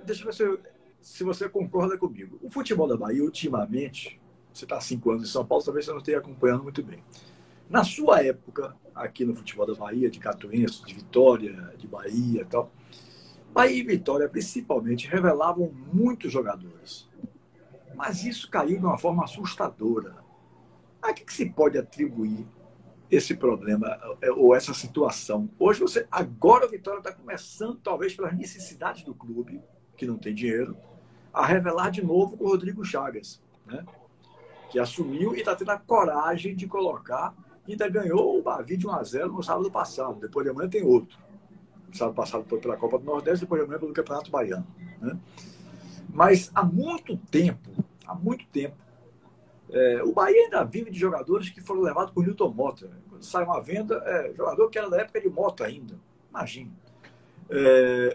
deixa eu ver se você concorda comigo. O futebol da Bahia, ultimamente, você está há 5 anos em São Paulo, talvez você não esteja acompanhando muito bem. Na sua época, aqui no futebol da Bahia, de Catuense, de Vitória, de Bahia e tal, Bahia e Vitória, principalmente, revelavam muitos jogadores. Mas isso caiu de uma forma assustadora. A que se pode atribuir esse problema ou essa situação? Hoje, agora o Vitória está começando, talvez pelas necessidades do clube, que não tem dinheiro, a revelar de novo com o Rodrigo Chagas, né? Que assumiu e está tendo a coragem de colocar, e ainda ganhou o Bavi de 1-0 no sábado passado. Depois de amanhã tem outro. No sábado passado foi pela Copa do Nordeste, depois de amanhã pelo Campeonato Baiano, né? Mas há muito tempo, o Bahia ainda vive de jogadores que foram levados por Newton Mota. Quando sai uma venda, jogador que era da época de Mota ainda. Imagina.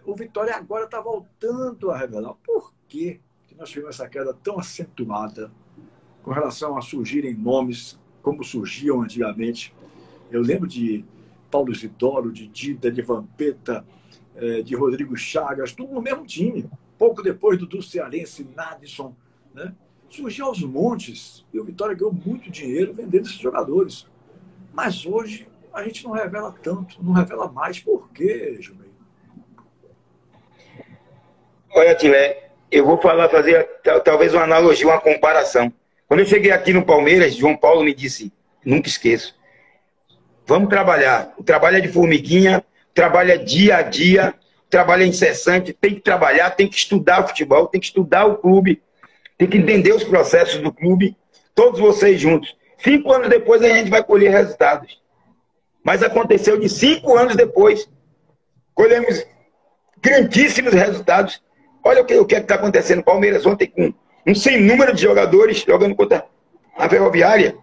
O Vitória agora está voltando a revelar. Por que nós tivemos essa queda tão acentuada com relação a surgirem nomes como surgiam antigamente? Eu lembro de Paulo Isidoro, de Dida, de Vampeta, de Rodrigo Chagas, tudo no mesmo time. Pouco depois do Cearense, Nadson, né? Surgiu aos montes e o Vitória ganhou muito dinheiro vendendo esses jogadores. Mas hoje a gente não revela tanto, não revela mais. Por quê, Gilmei? Olha, Tilé, eu vou fazer talvez uma analogia, uma comparação. Quando eu cheguei aqui no Palmeiras, João Paulo me disse, nunca esqueço, vamos trabalhar. O trabalho é de formiguinha, o trabalho é dia a dia, o trabalho é incessante, tem que trabalhar, tem que estudar o futebol, tem que estudar o clube, tem que entender os processos do clube, todos vocês juntos. 5 anos depois a gente vai colher resultados. Mas aconteceu de 5 anos depois, colhemos grandíssimos resultados. Olha o que está acontecendo. Palmeiras ontem com um sem número de jogadores jogando contra a Ferroviária.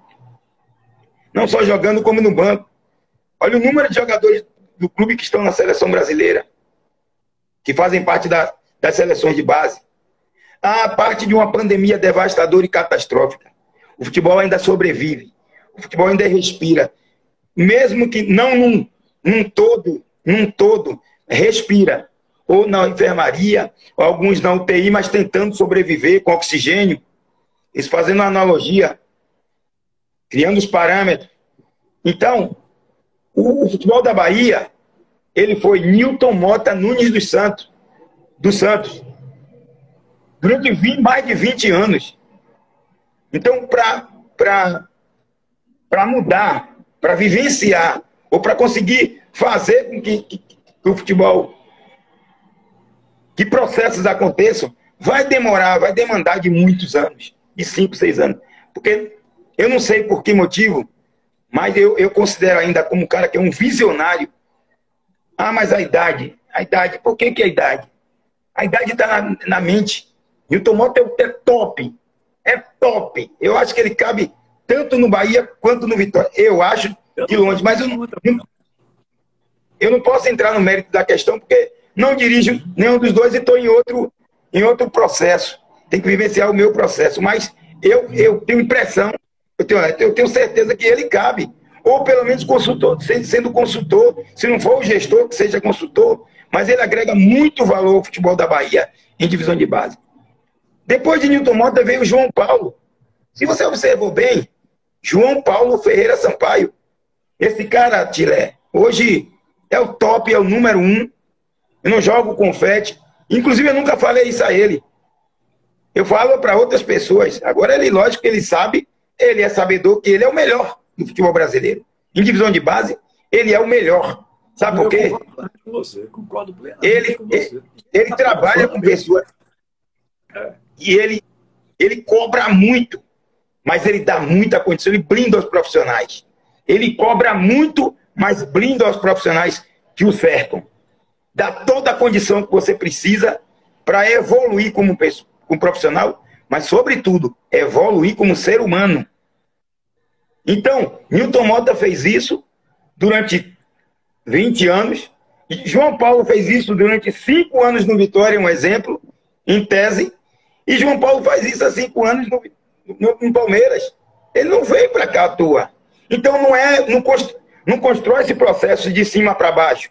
Não só jogando, como no banco. Olha o número de jogadores do clube que estão na seleção brasileira, que fazem parte das seleções de base. A parte de uma pandemia devastadora e catastrófica. O futebol ainda sobrevive. O futebol ainda respira. Mesmo que não num todo, respira. Ou na enfermaria, ou alguns na UTI, mas tentando sobreviver com oxigênio. Isso fazendo uma analogia, criando os parâmetros. Então, o futebol da Bahia, ele foi Newton Mota Nunes dos Santos. Durante mais de 20 anos. Então, para mudar, para vivenciar, ou para conseguir fazer com que o futebol, que processos aconteçam, vai demandar de muitos anos, de 5, 6 anos. Porque eu não sei por que motivo, mas eu considero ainda como um cara que é um visionário. Mas a idade, por que a idade? A idade está na mente. Newton Mota é top. É top. Eu acho que ele cabe tanto no Bahia quanto no Vitória. Eu acho de longe, mas eu não posso entrar no mérito da questão, porque não dirijo nenhum dos dois e estou em outro processo. Tem que vivenciar o meu processo. Mas eu tenho impressão, eu tenho certeza que ele cabe. Ou pelo menos consultor, sendo consultor, se não for o gestor, que seja consultor, mas ele agrega muito valor ao futebol da Bahia em divisão de base. Depois de Newton Mota veio o João Paulo. Se você observou bem, João Paulo Ferreira Sampaio. Esse cara, Tilé, hoje é o top, é o número 1. Eu não jogo confete. Inclusive, eu nunca falei isso a ele. Eu falo para outras pessoas. Agora, lógico que ele sabe, ele é sabedor que ele é o melhor do futebol brasileiro. Em divisão de base, ele é o melhor. Sabe por quê? com você, concordo plenamente com você. Ele trabalha com pessoas e ele cobra muito, mas ele dá muita condição, ele blinda os profissionais. Ele cobra muito, mas blinda os profissionais que o cercam. Dá toda a condição que você precisa para evoluir como profissional, mas, sobretudo, evoluir como ser humano. Então, Newton Mota fez isso durante 20 anos, e João Paulo fez isso durante 5 anos no Vitória, um exemplo, em tese, e João Paulo faz isso há 5 anos no Palmeiras. Ele não veio para cá à toa. Então, não constrói esse processo de cima para baixo.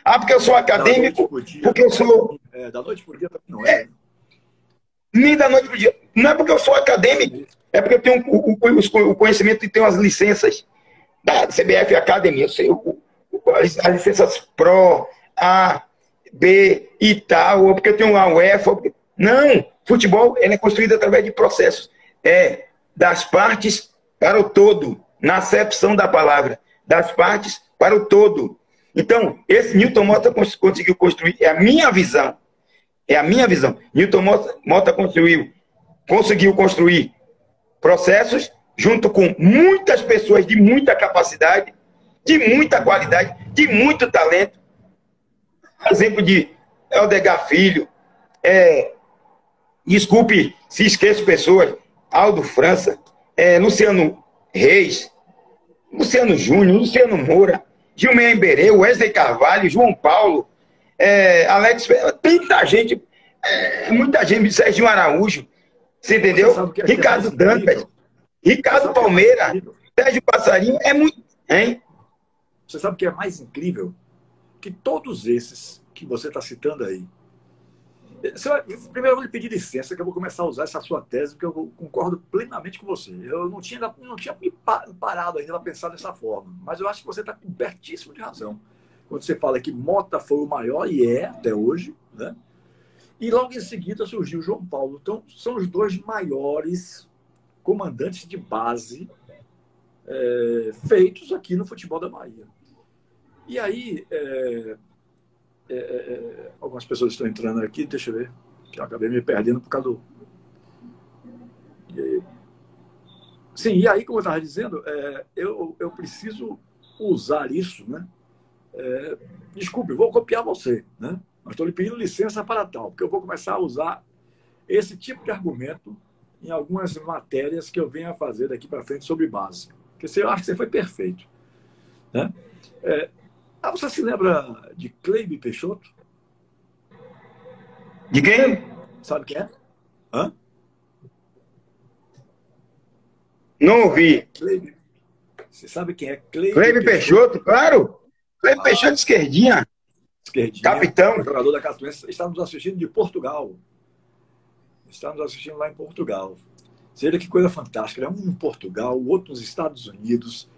Ah, porque eu sou acadêmico, porque eu sou... da noite por dia também não é. Nem da noite pro dia. Não é porque eu sou acadêmico, é porque eu tenho o conhecimento e tenho as licenças da CBF Academy. Eu sei as licenças Pro, A, B e tal, ou porque eu tenho a UEFA. Não, futebol ele é construído através de processos. É das partes para o todo, na acepção da palavra. Das partes para o todo. Então, esse Newton Mota conseguiu construir, é a minha visão. É a minha visão. Newton Mota conseguiu construir processos junto com muitas pessoas de muita capacidade, de muita qualidade, de muito talento. Exemplo de Eldegar Filho, desculpe se esqueço pessoas, Aldo França, Luciano Reis, Luciano Júnior, Luciano Moura, Gilmar Emberê, Wesley Carvalho, João Paulo, Alex, tanta gente, muita gente, Serginho Araújo, você entendeu? Ricardo Dantas, Ricardo Palmeira, Sérgio Passarinho, é muito, hein? Você sabe o que é mais incrível? Que todos esses que você está citando aí, primeiro eu vou lhe pedir licença que eu vou começar a usar essa sua tese, porque eu concordo plenamente com você. Eu não tinha me parado ainda para pensar dessa forma, mas eu acho que você está cobertíssimo de razão. Quando você fala que Mota foi o maior, e é até hoje, né? E logo em seguida surgiu João Paulo. Então, são os dois maiores comandantes de base feitos aqui no futebol da Bahia. E aí, algumas pessoas estão entrando aqui, deixa eu ver, que eu acabei me perdendo por causa do... Sim, e aí, como eu estava dizendo, eu preciso usar isso, né? Desculpe, vou copiar você, né? Mas estou lhe pedindo licença para tal, porque eu vou começar a usar esse tipo de argumento em algumas matérias que eu venho a fazer daqui para frente sobre base. Porque eu acho que você foi perfeito, né? Você se lembra de Cleibe Peixoto? De quem? Sabe quem é? Hã? Não ouvi. Cleibe. Você sabe quem é Cleibe Peixoto? Claro. Cleibe Peixoto, esquerdinha. Esquerdinha. Capitão. Jogador da Catuense. Está nos assistindo de Portugal. Está nos assistindo lá em Portugal. Seja que coisa fantástica. Um em Portugal, o outro nos Estados Unidos.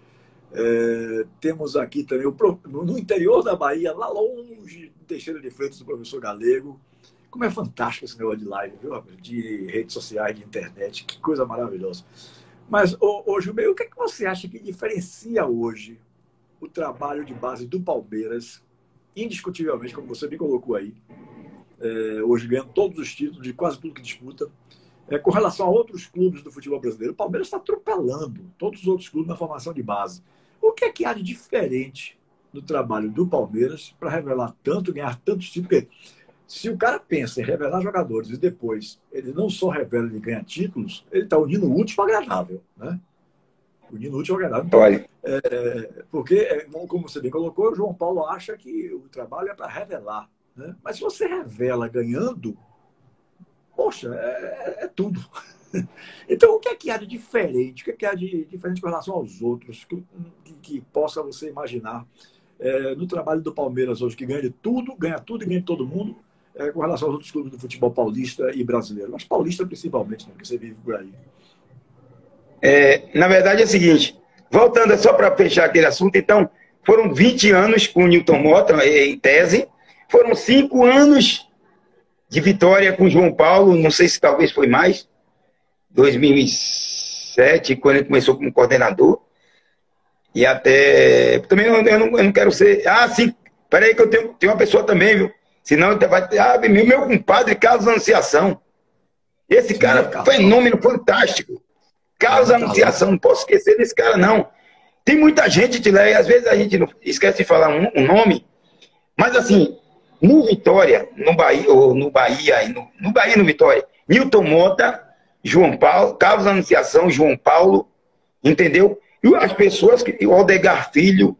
Temos aqui também no interior da Bahia, lá longe, Teixeira de Freitas, do professor Galego. Como é fantástico esse negócio de live, viu? De redes sociais, de internet, que coisa maravilhosa. Mas, Gilmar, o que é que você acha que diferencia hoje o trabalho de base do Palmeiras, indiscutivelmente, como você me colocou aí, hoje ganhando todos os títulos de quase tudo que disputa, com relação a outros clubes do futebol brasileiro? O Palmeiras está atropelando todos os outros clubes na formação de base. O que é que há de diferente no trabalho do Palmeiras para revelar tanto, ganhar tantos títulos? Porque se o cara pensa em revelar jogadores e depois ele não só revela e ganha títulos, ele está unindo o útil ao agradável, né? Unindo o útil ao agradável. Então, porque, como você bem colocou, o João Paulo acha que o trabalho é para revelar, né? Mas se você revela ganhando, poxa, é tudo. Então, o que é que há de diferente? O que é que há de diferente com relação aos outros que possa você imaginar no trabalho do Palmeiras hoje, que ganha tudo e ganha de todo mundo, com relação aos outros clubes do futebol paulista e brasileiro? Mas paulista principalmente, né, porque você vive por aí. Na verdade é o seguinte, voltando só para fechar aquele assunto, então, foram 20 anos com o Newton Mota, em tese, foram 5 anos de vitória com o João Paulo, não sei se talvez foi mais, 2007, quando ele começou como coordenador, e até, também eu não quero ser, sim, Peraí que eu tenho uma pessoa também, viu? Senão vai ter... meu compadre Carlos Anunciação. Esse cara, fenômeno fantástico. Carlos Anunciação, não posso esquecer desse cara, não. Tem muita gente, Tilé, às vezes a gente não esquece de falar um nome, mas assim, no Vitória, no Bahia, ou no Bahia, no Bahia e no Vitória, Nilton Mota, João Paulo, Carlos Anunciação, João Paulo, entendeu? E as pessoas, o Aldegar Filho,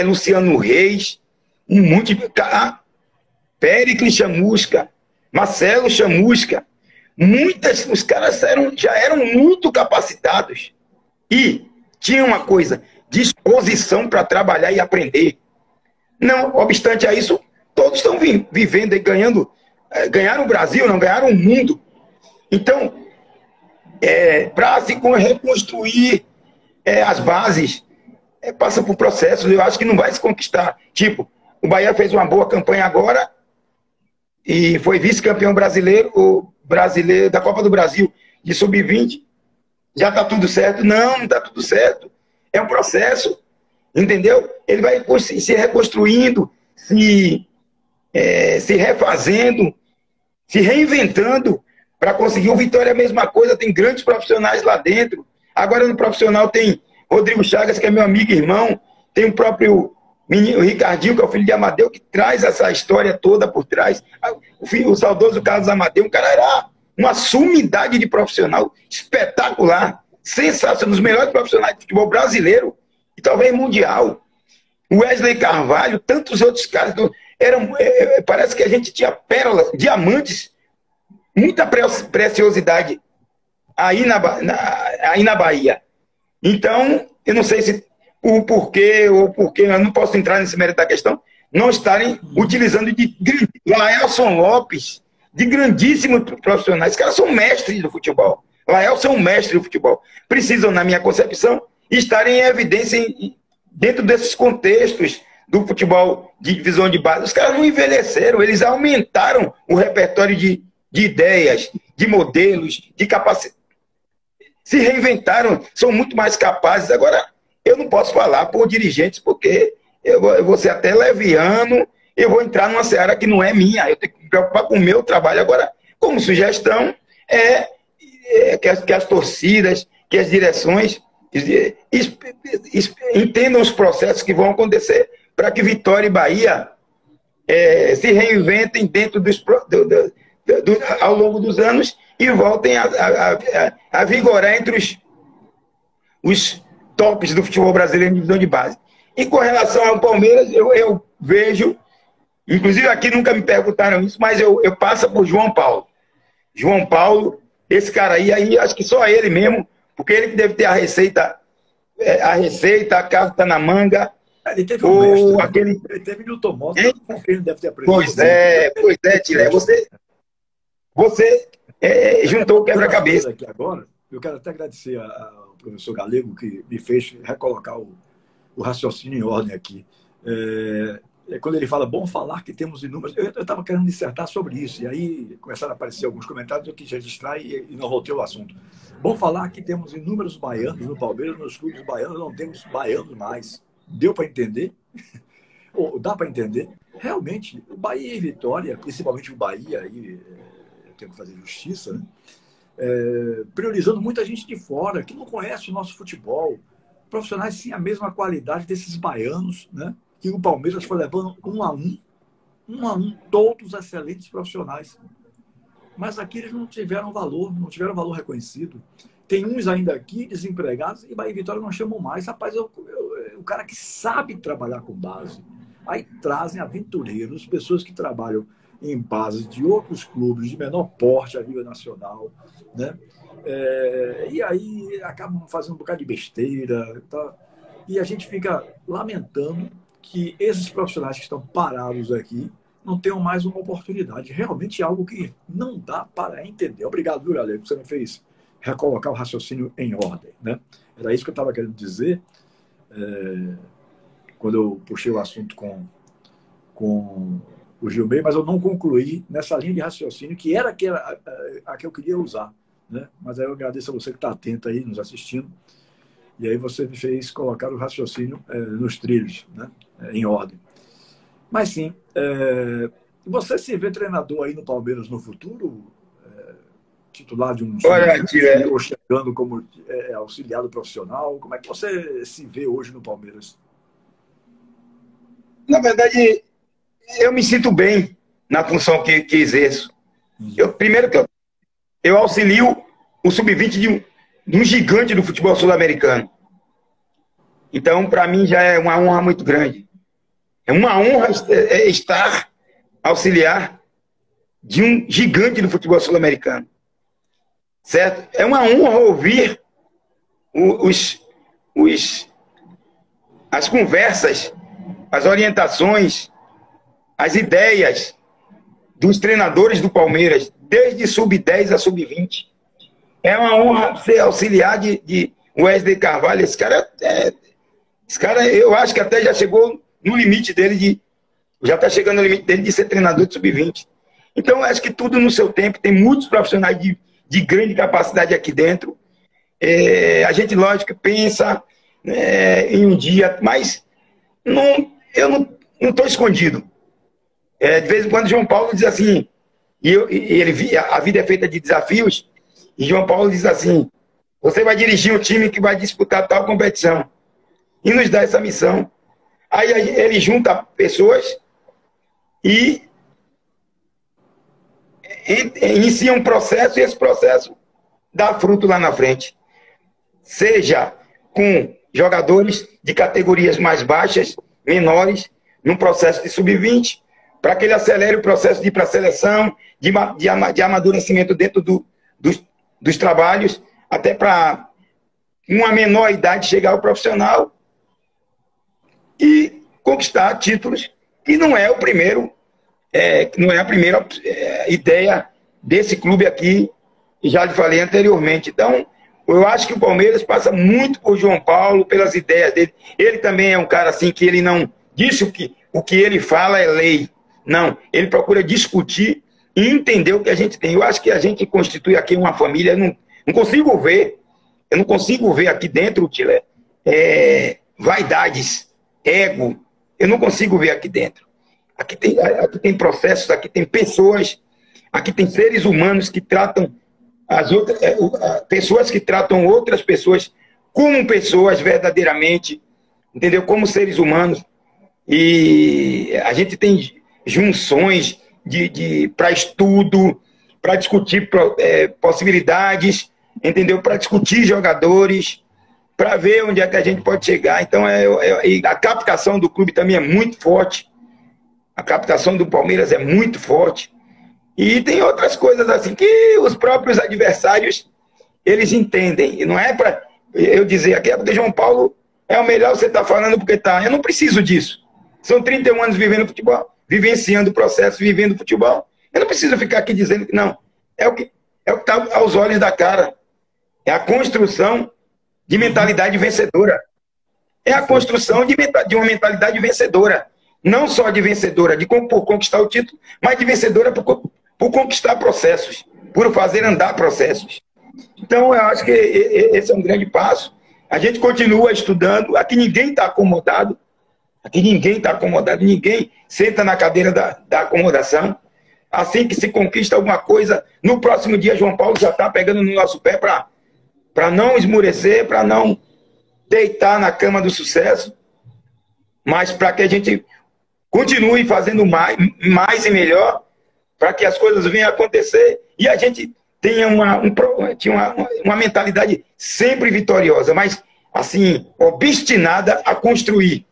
Luciano Reis, um monte de... Péricles Chamusca, Marcelo Chamusca, os caras já eram muito capacitados e tinham uma coisa, disposição para trabalhar e aprender. Não obstante a isso, todos estão vivendo e ganharam o Brasil, não ganharam o mundo. Então, para se reconstruir as bases, passa por processos, eu acho que não vai se conquistar. Tipo, o Bahia fez uma boa campanha agora e foi vice-campeão brasileiro da Copa do Brasil de Sub-20. Já está tudo certo? Não está tudo certo. É um processo, entendeu? Ele vai se reconstruindo, se refazendo, se reinventando para conseguir. O Vitória é a mesma coisa, tem grandes profissionais lá dentro. Agora no profissional tem Rodrigo Chagas, que é meu amigo e irmão, tem o próprio o Ricardinho, que é o filho de Amadeu, que traz essa história toda por trás. O saudoso Carlos Amadeu, um cara era uma sumidade de profissional espetacular, sensacional, um dos melhores profissionais de futebol brasileiro e talvez mundial. O Wesley Carvalho, tantos outros caras, parece que a gente tinha pérolas, diamantes, muita preciosidade aí na Bahia. Então, eu não sei se o porquê, eu não posso entrar nesse mérito da questão, não estarem utilizando de Laelson Lopes, de grandíssimos profissionais. Esses caras são mestres do futebol. Laelson é um mestre do futebol. Precisam, na minha concepção, estarem em evidência dentro desses contextos do futebol de divisão de base. Os caras não envelheceram, eles aumentaram o repertório de ideias, de modelos, de capacidade. Se reinventaram, são muito mais capazes. Agora, eu não posso falar por dirigentes, porque eu vou ser até leviano, eu vou entrar numa seara que não é minha, eu tenho que me preocupar com o meu trabalho. Agora, como sugestão, que as torcidas, que as direções entendam os processos que vão acontecer para que Vitória e Bahia se reinventem dentro ao longo dos anos e voltem a vigorar entre os tops do futebol brasileiro em divisão de base. E com relação ao Palmeiras, eu vejo, inclusive aqui nunca me perguntaram isso, mas eu passo por João Paulo. João Paulo, esse cara aí acho que só ele mesmo, porque ele que deve ter a receita, a casa está na manga. Ele teve um mestre, ele teve Nilton Mota, com quem ele deve ter aprendido. Pois é, Tilé, você juntou o quebra-cabeça. Aqui agora, eu quero até agradecer ao professor Galego, que me fez recolocar o raciocínio em ordem aqui. Quando ele fala, bom falar que temos inúmeros... Eu estava querendo dissertar sobre isso, e aí começaram a aparecer alguns comentários, eu quis registrar e não voltei ao assunto. Bom falar que temos inúmeros baianos no Palmeiras, nos clubes baianos não temos baianos mais. Deu para entender? Ou dá para entender? Realmente, o Bahia e Vitória, principalmente o Bahia, aí eu tenho que fazer justiça, né? Priorizando muita gente de fora, que não conhece o nosso futebol. Profissionais sim a mesma qualidade desses baianos, né? Que o Palmeiras foi levando um a um, todos excelentes profissionais. Mas aqui eles não tiveram valor reconhecido. Tem uns ainda aqui, desempregados, e Bahia e Vitória não chamam mais. Rapaz, o cara que sabe trabalhar com base. Aí trazem aventureiros, pessoas que trabalham em base de outros clubes de menor porte a nível nacional, né? E aí acabam fazendo um bocado de besteira, tá? E a gente fica lamentando que esses profissionais que estão parados aqui não tenham mais uma oportunidade. Realmente é algo que não dá para entender. Obrigado, viu, Galego? Você me fez recolocar o raciocínio em ordem, né? Era isso que eu estava querendo dizer quando eu puxei o assunto com o Gilmei, mas eu não concluí nessa linha de raciocínio que era a que eu queria usar, né? Mas aí eu agradeço a você que está atento aí, nos assistindo, e aí você me fez colocar o raciocínio nos trilhos, né? Em ordem. Mas sim, você se vê treinador aí no Palmeiras no futuro? Titular de um Olha, time ou chegando como auxiliado profissional? Como é que você se vê hoje no Palmeiras? na verdade, eu me sinto bem na função que exerço. Primeiro que eu auxilio o sub-20 de um gigante do futebol sul-americano. Então, para mim, já é uma honra muito grande. É uma honra estar auxiliar de um gigante do futebol sul-americano. Certo? É uma honra ouvir as conversas, as orientações, as ideias dos treinadores do Palmeiras, desde sub-10 a sub-20. É uma honra ser auxiliar de Wesley Carvalho. Esse cara, eu acho que até já chegou no limite dele já está chegando no limite dele de ser treinador de sub-20. Então, eu acho que tudo no seu tempo. Tem muitos profissionais de grande capacidade aqui dentro. A gente, lógico, pensa em um dia, mas eu não estou escondido. De vez em quando, João Paulo diz assim, a vida é feita de desafios, e João Paulo diz assim, você vai dirigir um time que vai disputar tal competição, e nos dá essa missão. Aí ele junta pessoas e inicia um processo, e esse processo dá fruto lá na frente. Seja com jogadores de categorias mais baixas, menores, num processo de sub-20, para que ele acelere o processo de ir para a seleção, de amadurecimento dentro dos trabalhos, até para uma menor idade chegar ao profissional e conquistar títulos, que não é o primeiro, não é a primeira ideia desse clube aqui, que já lhe falei anteriormente. Então, eu acho que o Palmeiras passa muito por João Paulo, pelas ideias dele. Ele também é um cara assim que ele não disse o que ele fala é lei. Não, ele procura discutir e entender o que a gente tem. Eu acho que a gente constitui aqui uma família. Eu não consigo ver aqui dentro, Tile, vaidades, ego. Eu não consigo ver aqui dentro. Aqui tem processos, aqui tem pessoas, aqui tem seres humanos que tratam pessoas que tratam outras pessoas como pessoas verdadeiramente, entendeu? Como seres humanos. E a gente tem junções para estudo, para discutir possibilidades, entendeu? Para discutir jogadores, para ver onde é que a gente pode chegar. Então, a captação do clube também é muito forte. A captação do Palmeiras é muito forte. E tem outras coisas assim que os próprios adversários, eles entendem. E não é para eu dizer aqui, porque João Paulo é o melhor, você está falando porque está. Eu não preciso disso. São 31 anos vivendo futebol, vivenciando o processo, vivendo futebol. Eu não preciso ficar aqui dizendo que não. É o que está aos olhos da cara. É a construção de mentalidade vencedora. É a construção de uma mentalidade vencedora. Não só de vencedora por conquistar o título, mas de vencedora por conquistar processos, por fazer andar processos. Então, eu acho que esse é um grande passo. A gente continua estudando. Aqui ninguém está acomodado. Aqui ninguém está acomodado. Ninguém senta na cadeira da acomodação. Assim que se conquista alguma coisa, no próximo dia, João Paulo já está pegando no nosso pé para não esmurecer, para não deitar na cama do sucesso, mas para que a gente continue fazendo mais e melhor, para que as coisas venham a acontecer e a gente tenha uma mentalidade sempre vitoriosa, mas assim, obstinada a construir.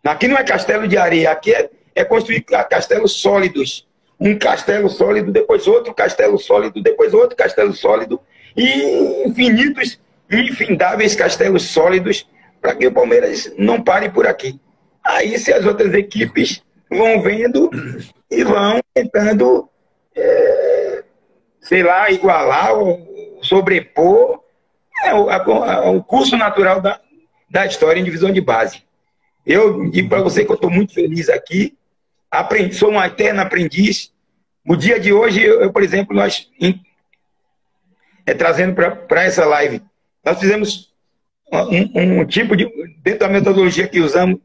Aqui não é castelo de areia, aqui é construir castelos sólidos. Um castelo sólido, depois outro castelo sólido, depois outro castelo sólido, e infinitos e infindáveis castelos sólidos, para que o Palmeiras não pare por aqui. Aí, se as outras equipes vão vendo e vão tentando, sei lá, igualar ou sobrepor o curso natural da história em divisão de base. Eu digo para você que eu estou muito feliz aqui, sou um eterno aprendiz. No dia de hoje, por exemplo, nós, trazendo para essa live, nós fizemos um tipo de, dentro da metodologia que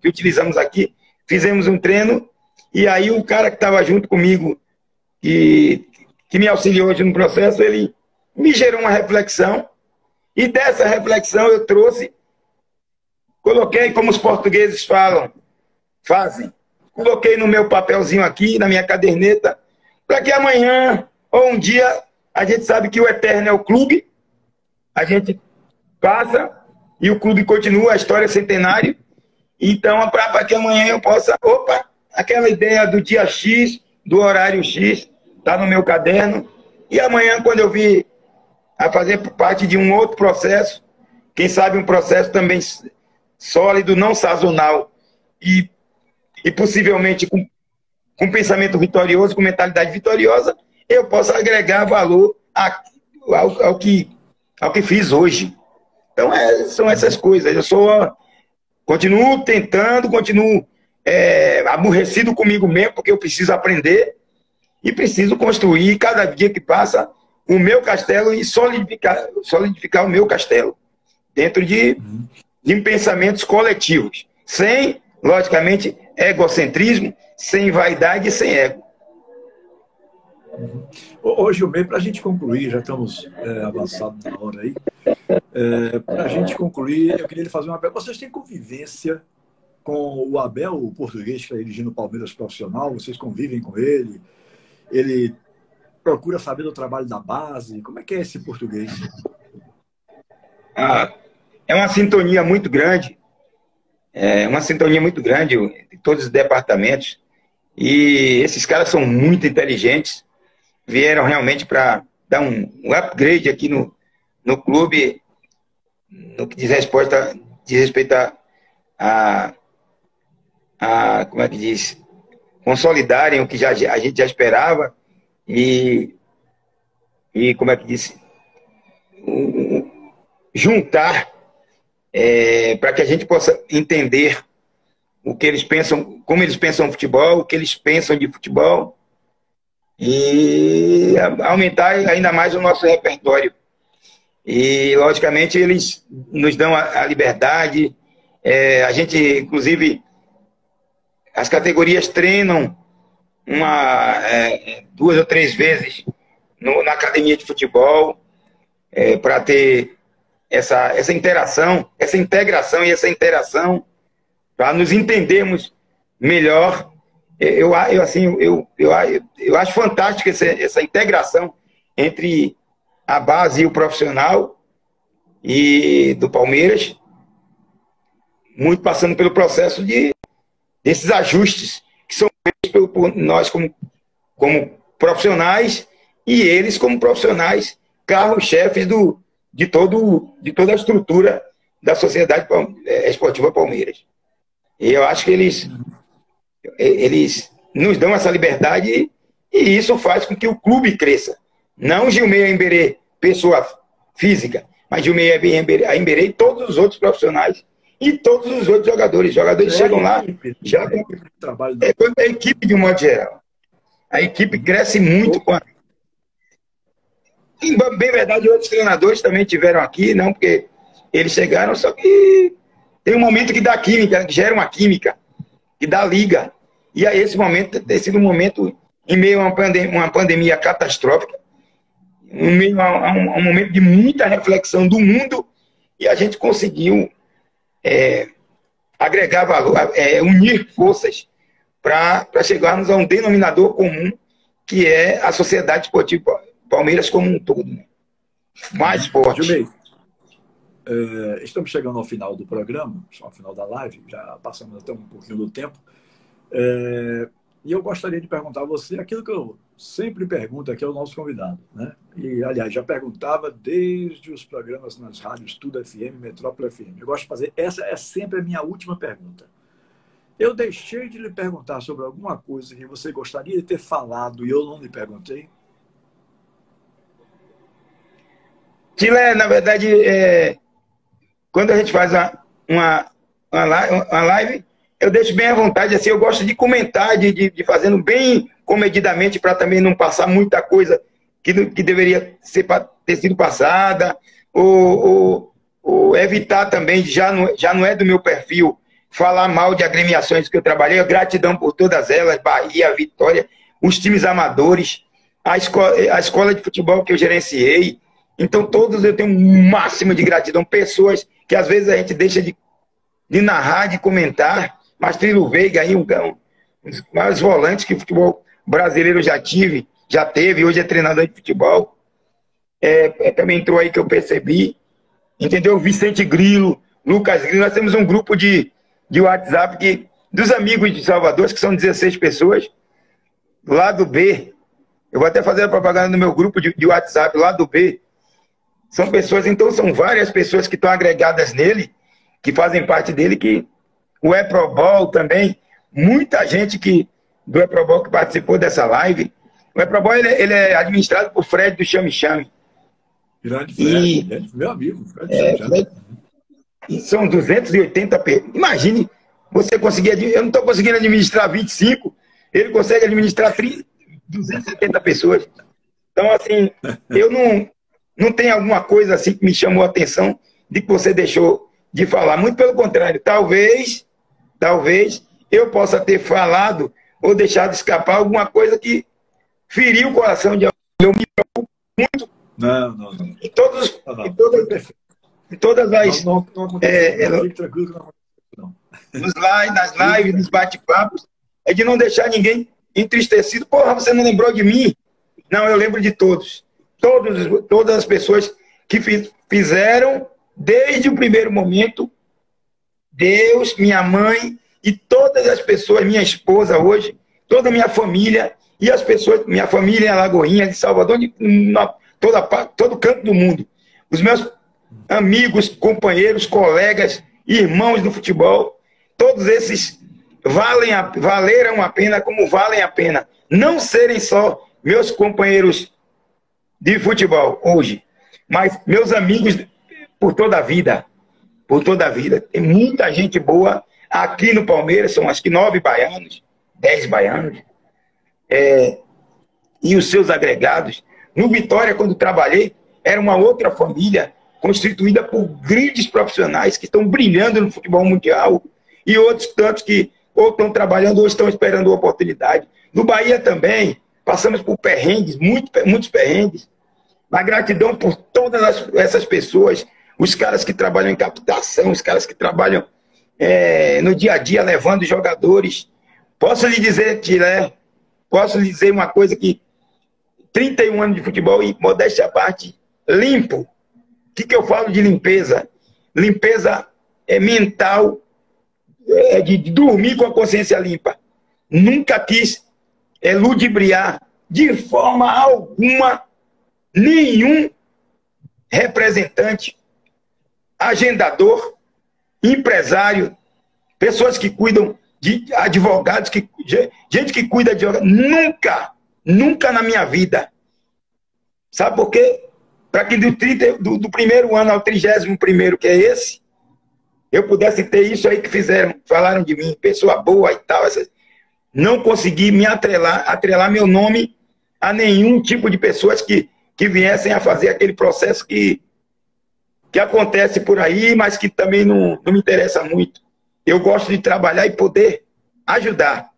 utilizamos aqui, fizemos um treino E aí o cara que estava junto comigo, que me auxiliou hoje no processo, ele me gerou uma reflexão, e dessa reflexão eu trouxe, coloquei como os portugueses fazem, coloquei no meu papelzinho aqui, na minha caderneta, para que amanhã ou um dia, a gente sabe que o eterno é o clube, a gente passa e o clube continua, a história é centenária, então para que amanhã eu possa, aquela ideia do dia X, do horário X, está no meu caderno, e amanhã quando eu vir a fazer parte de um outro processo, quem sabe um processo também sólido, não sazonal, e possivelmente com pensamento vitorioso, com mentalidade vitoriosa, eu posso agregar valor ao que fiz hoje. Então, são essas coisas. Continuo tentando, continuo aborrecido comigo mesmo, porque eu preciso aprender e preciso construir, cada dia que passa, o meu castelo e solidificar o meu castelo dentro de pensamentos coletivos, sem, logicamente, egocentrismo, sem vaidade e sem ego. Ô, Gilmei, para a gente concluir, já estamos avançados na hora aí, para a gente concluir, eu queria lhe fazer uma pergunta. Vocês têm convivência com o Abel, o português que está dirigindo o Palmeiras profissional? Vocês convivem com ele? Ele procura saber do trabalho da base? Como é que é esse português? É uma sintonia muito grande. De todos os departamentos. E esses caras são muito inteligentes. Vieram realmente para dar um upgrade aqui no clube, no que diz respeito a como é que diz? Consolidarem o que a gente já esperava e como é que diz? Juntar para que a gente possa entender o que eles pensam, como eles pensam futebol, o que eles pensam de futebol e aumentar ainda mais o nosso repertório. E, logicamente, eles nos dão a liberdade. A gente, inclusive, as categorias treinam 2 ou 3 vezes na academia de futebol para ter essa interação, essa integração e essa interação para nos entendermos melhor. Eu acho fantástico essa integração entre a base e o profissional e do Palmeiras, muito passando pelo processo desses ajustes que são feitos por nós como profissionais e eles como profissionais, carros-chefes de toda a estrutura da Sociedade Esportiva Palmeiras. E eu acho que eles nos dão essa liberdade e isso faz com que o clube cresça. Não Gilmei Aimberê, pessoa física, mas Gilmei Aimberê e todos os outros profissionais e todos os outros jogadores. Os jogadores chegam lá já com a equipe de um modo geral. A equipe cresce muito com a... E, bem verdade, outros treinadores também tiveram aqui, não porque eles chegaram, só que tem um momento que dá química, que gera uma química, que dá liga. E aí esse momento tem sido um momento em meio a uma pandemia catastrófica, em meio a um momento de muita reflexão do mundo, e a gente conseguiu agregar valor, unir forças para chegarmos a um denominador comum, que é a Sociedade Esportiva Palmeiras como um todo. Né? Mais forte. Gilmei, estamos chegando ao final do programa, ao final da live, já passamos até um pouquinho do tempo. E eu gostaria de perguntar a você aquilo que eu sempre pergunto aqui ao nosso convidado, né? E, aliás, já perguntava desde os programas nas rádios Tudo FM, Metrópole FM. Eu gosto de fazer, essa é sempre a minha última pergunta. Eu deixei de lhe perguntar sobre alguma coisa que você gostaria de ter falado e eu não lhe perguntei? Tilé, na verdade, quando a gente faz uma live, eu deixo bem à vontade, assim, eu gosto de comentar, de fazendo bem comedidamente, para também não passar muita coisa que deveria ter sido passada, ou evitar também, já não é do meu perfil, falar mal de agremiações que eu trabalhei, gratidão por todas elas, Bahia, Vitória, os times amadores, a escola de futebol que eu gerenciei. Então, todos eu tenho um máximo de gratidão. Pessoas que às vezes a gente deixa de narrar, de comentar, mas Trilo Veiga, aí, um dos maiores volantes que o futebol brasileiro já teve, hoje é treinador de futebol. Também entrou aí que eu percebi. Entendeu? Vicente Grilo, Lucas Grilo, nós temos um grupo de WhatsApp dos amigos de Salvador, que são 16 pessoas, lado B, eu vou até fazer a propaganda no meu grupo de WhatsApp, lado B, são pessoas, então são várias pessoas que estão agregadas nele, que fazem parte dele, que o EPROBOL também, muita gente do EPROBOL que participou dessa live. O EPROBOL ele é administrado por Fred do Chame Chame. Grande Fred, meu amigo. Fred. E são 280 pessoas. Imagine, você conseguir. Eu não estou conseguindo administrar 25, ele consegue administrar 270 pessoas. Então, assim, eu não tenho alguma coisa assim que me chamou a atenção de que você deixou de falar. Muito pelo contrário, talvez eu possa ter falado ou deixado escapar alguma coisa que feriu o coração de alguém. Eu me preocupo muito. Não. Em todas as. Não fique tranquilo que não aconteceu, nas lives, nos bate-papos, é de não deixar ninguém entristecido. Porra, você não lembrou de mim? Não, eu lembro de todos. Todas as pessoas que fizeram, desde o primeiro momento, Deus, minha mãe e todas as pessoas, minha esposa hoje, toda a minha família e as pessoas, minha família em Alagoinha, de Salvador, todo canto do mundo. Os meus amigos, companheiros, colegas, irmãos do futebol, todos esses valeram a pena como valem a pena. Não serem só meus companheiros de futebol hoje, mas meus amigos por toda a vida. Por toda a vida. Tem muita gente boa aqui no Palmeiras, são acho que 9 baianos, 10 baianos, e os seus agregados. No Vitória, quando trabalhei, era uma outra família constituída por grandes profissionais que estão brilhando no futebol mundial e outros tantos que ou estão trabalhando ou estão esperando a oportunidade. No Bahia também, passamos por perrengues, muitos perrengues. Mas gratidão por todas essas pessoas, os caras que trabalham em captação, os caras que trabalham no dia a dia levando jogadores. Posso lhe dizer, Tilé, uma coisa que 31 anos de futebol e modéstia à parte, limpo. O que eu falo de limpeza? Limpeza mental, de dormir com a consciência limpa. Nunca quis ludibriar de forma alguma nenhum representante, agendador, empresário, pessoas que cuidam de advogados, gente que cuida de nunca na minha vida. Sabe por quê? Para que do primeiro ano ao 31º, que é esse, eu pudesse ter isso aí que falaram de mim, pessoa boa e tal. Não consegui me atrelar meu nome a nenhum tipo de pessoas que viessem a fazer aquele processo que acontece por aí, mas que também não me interessa muito. Eu gosto de trabalhar e poder ajudar.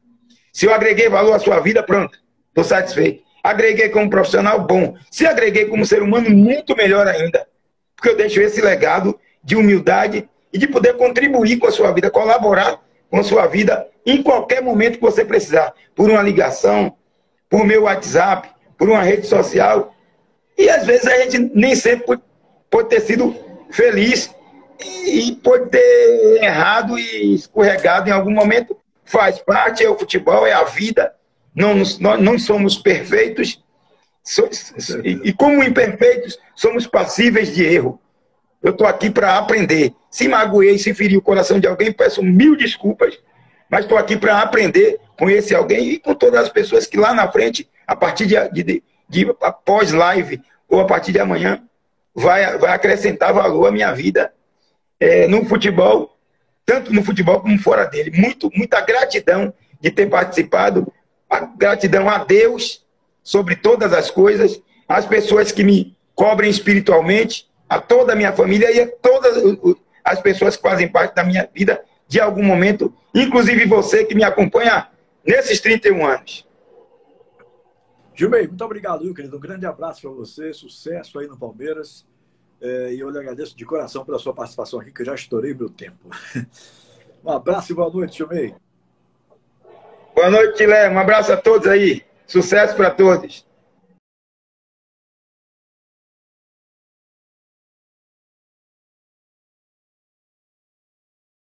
Se eu agreguei valor à sua vida, pronto, estou satisfeito. Agreguei como profissional, bom. Se agreguei como ser humano, muito melhor ainda. Porque eu deixo esse legado de humildade e de poder contribuir com a sua vida, colaborar com a sua vida em qualquer momento que você precisar. Por uma ligação, por meu WhatsApp, por uma rede social. E às vezes a gente nem sempre pode ter sido feliz e pode ter errado e escorregado em algum momento. Faz parte, é o futebol, é a vida. Nós não somos perfeitos e como imperfeitos, somos passíveis de erro. Eu estou aqui para aprender. Se magoei, se feri o coração de alguém, peço 1000 desculpas, mas estou aqui para aprender com esse alguém e com todas as pessoas que lá na frente, a partir de após live ou a partir de amanhã, vai acrescentar valor à minha vida no futebol, tanto no futebol como fora dele. Muita gratidão de ter participado. A gratidão a Deus sobre todas as coisas, as pessoas que me cobrem espiritualmente, a toda a minha família e a todas as pessoas que fazem parte da minha vida de algum momento, inclusive você que me acompanha nesses 31 anos. Gilmei, muito obrigado, viu, querido? Um grande abraço para você, sucesso aí no Palmeiras. E eu lhe agradeço de coração pela sua participação aqui, que eu já estourei meu tempo. Um abraço e boa noite, Gilmei. Boa noite, Tilé. Um abraço a todos aí. Sucesso para todos.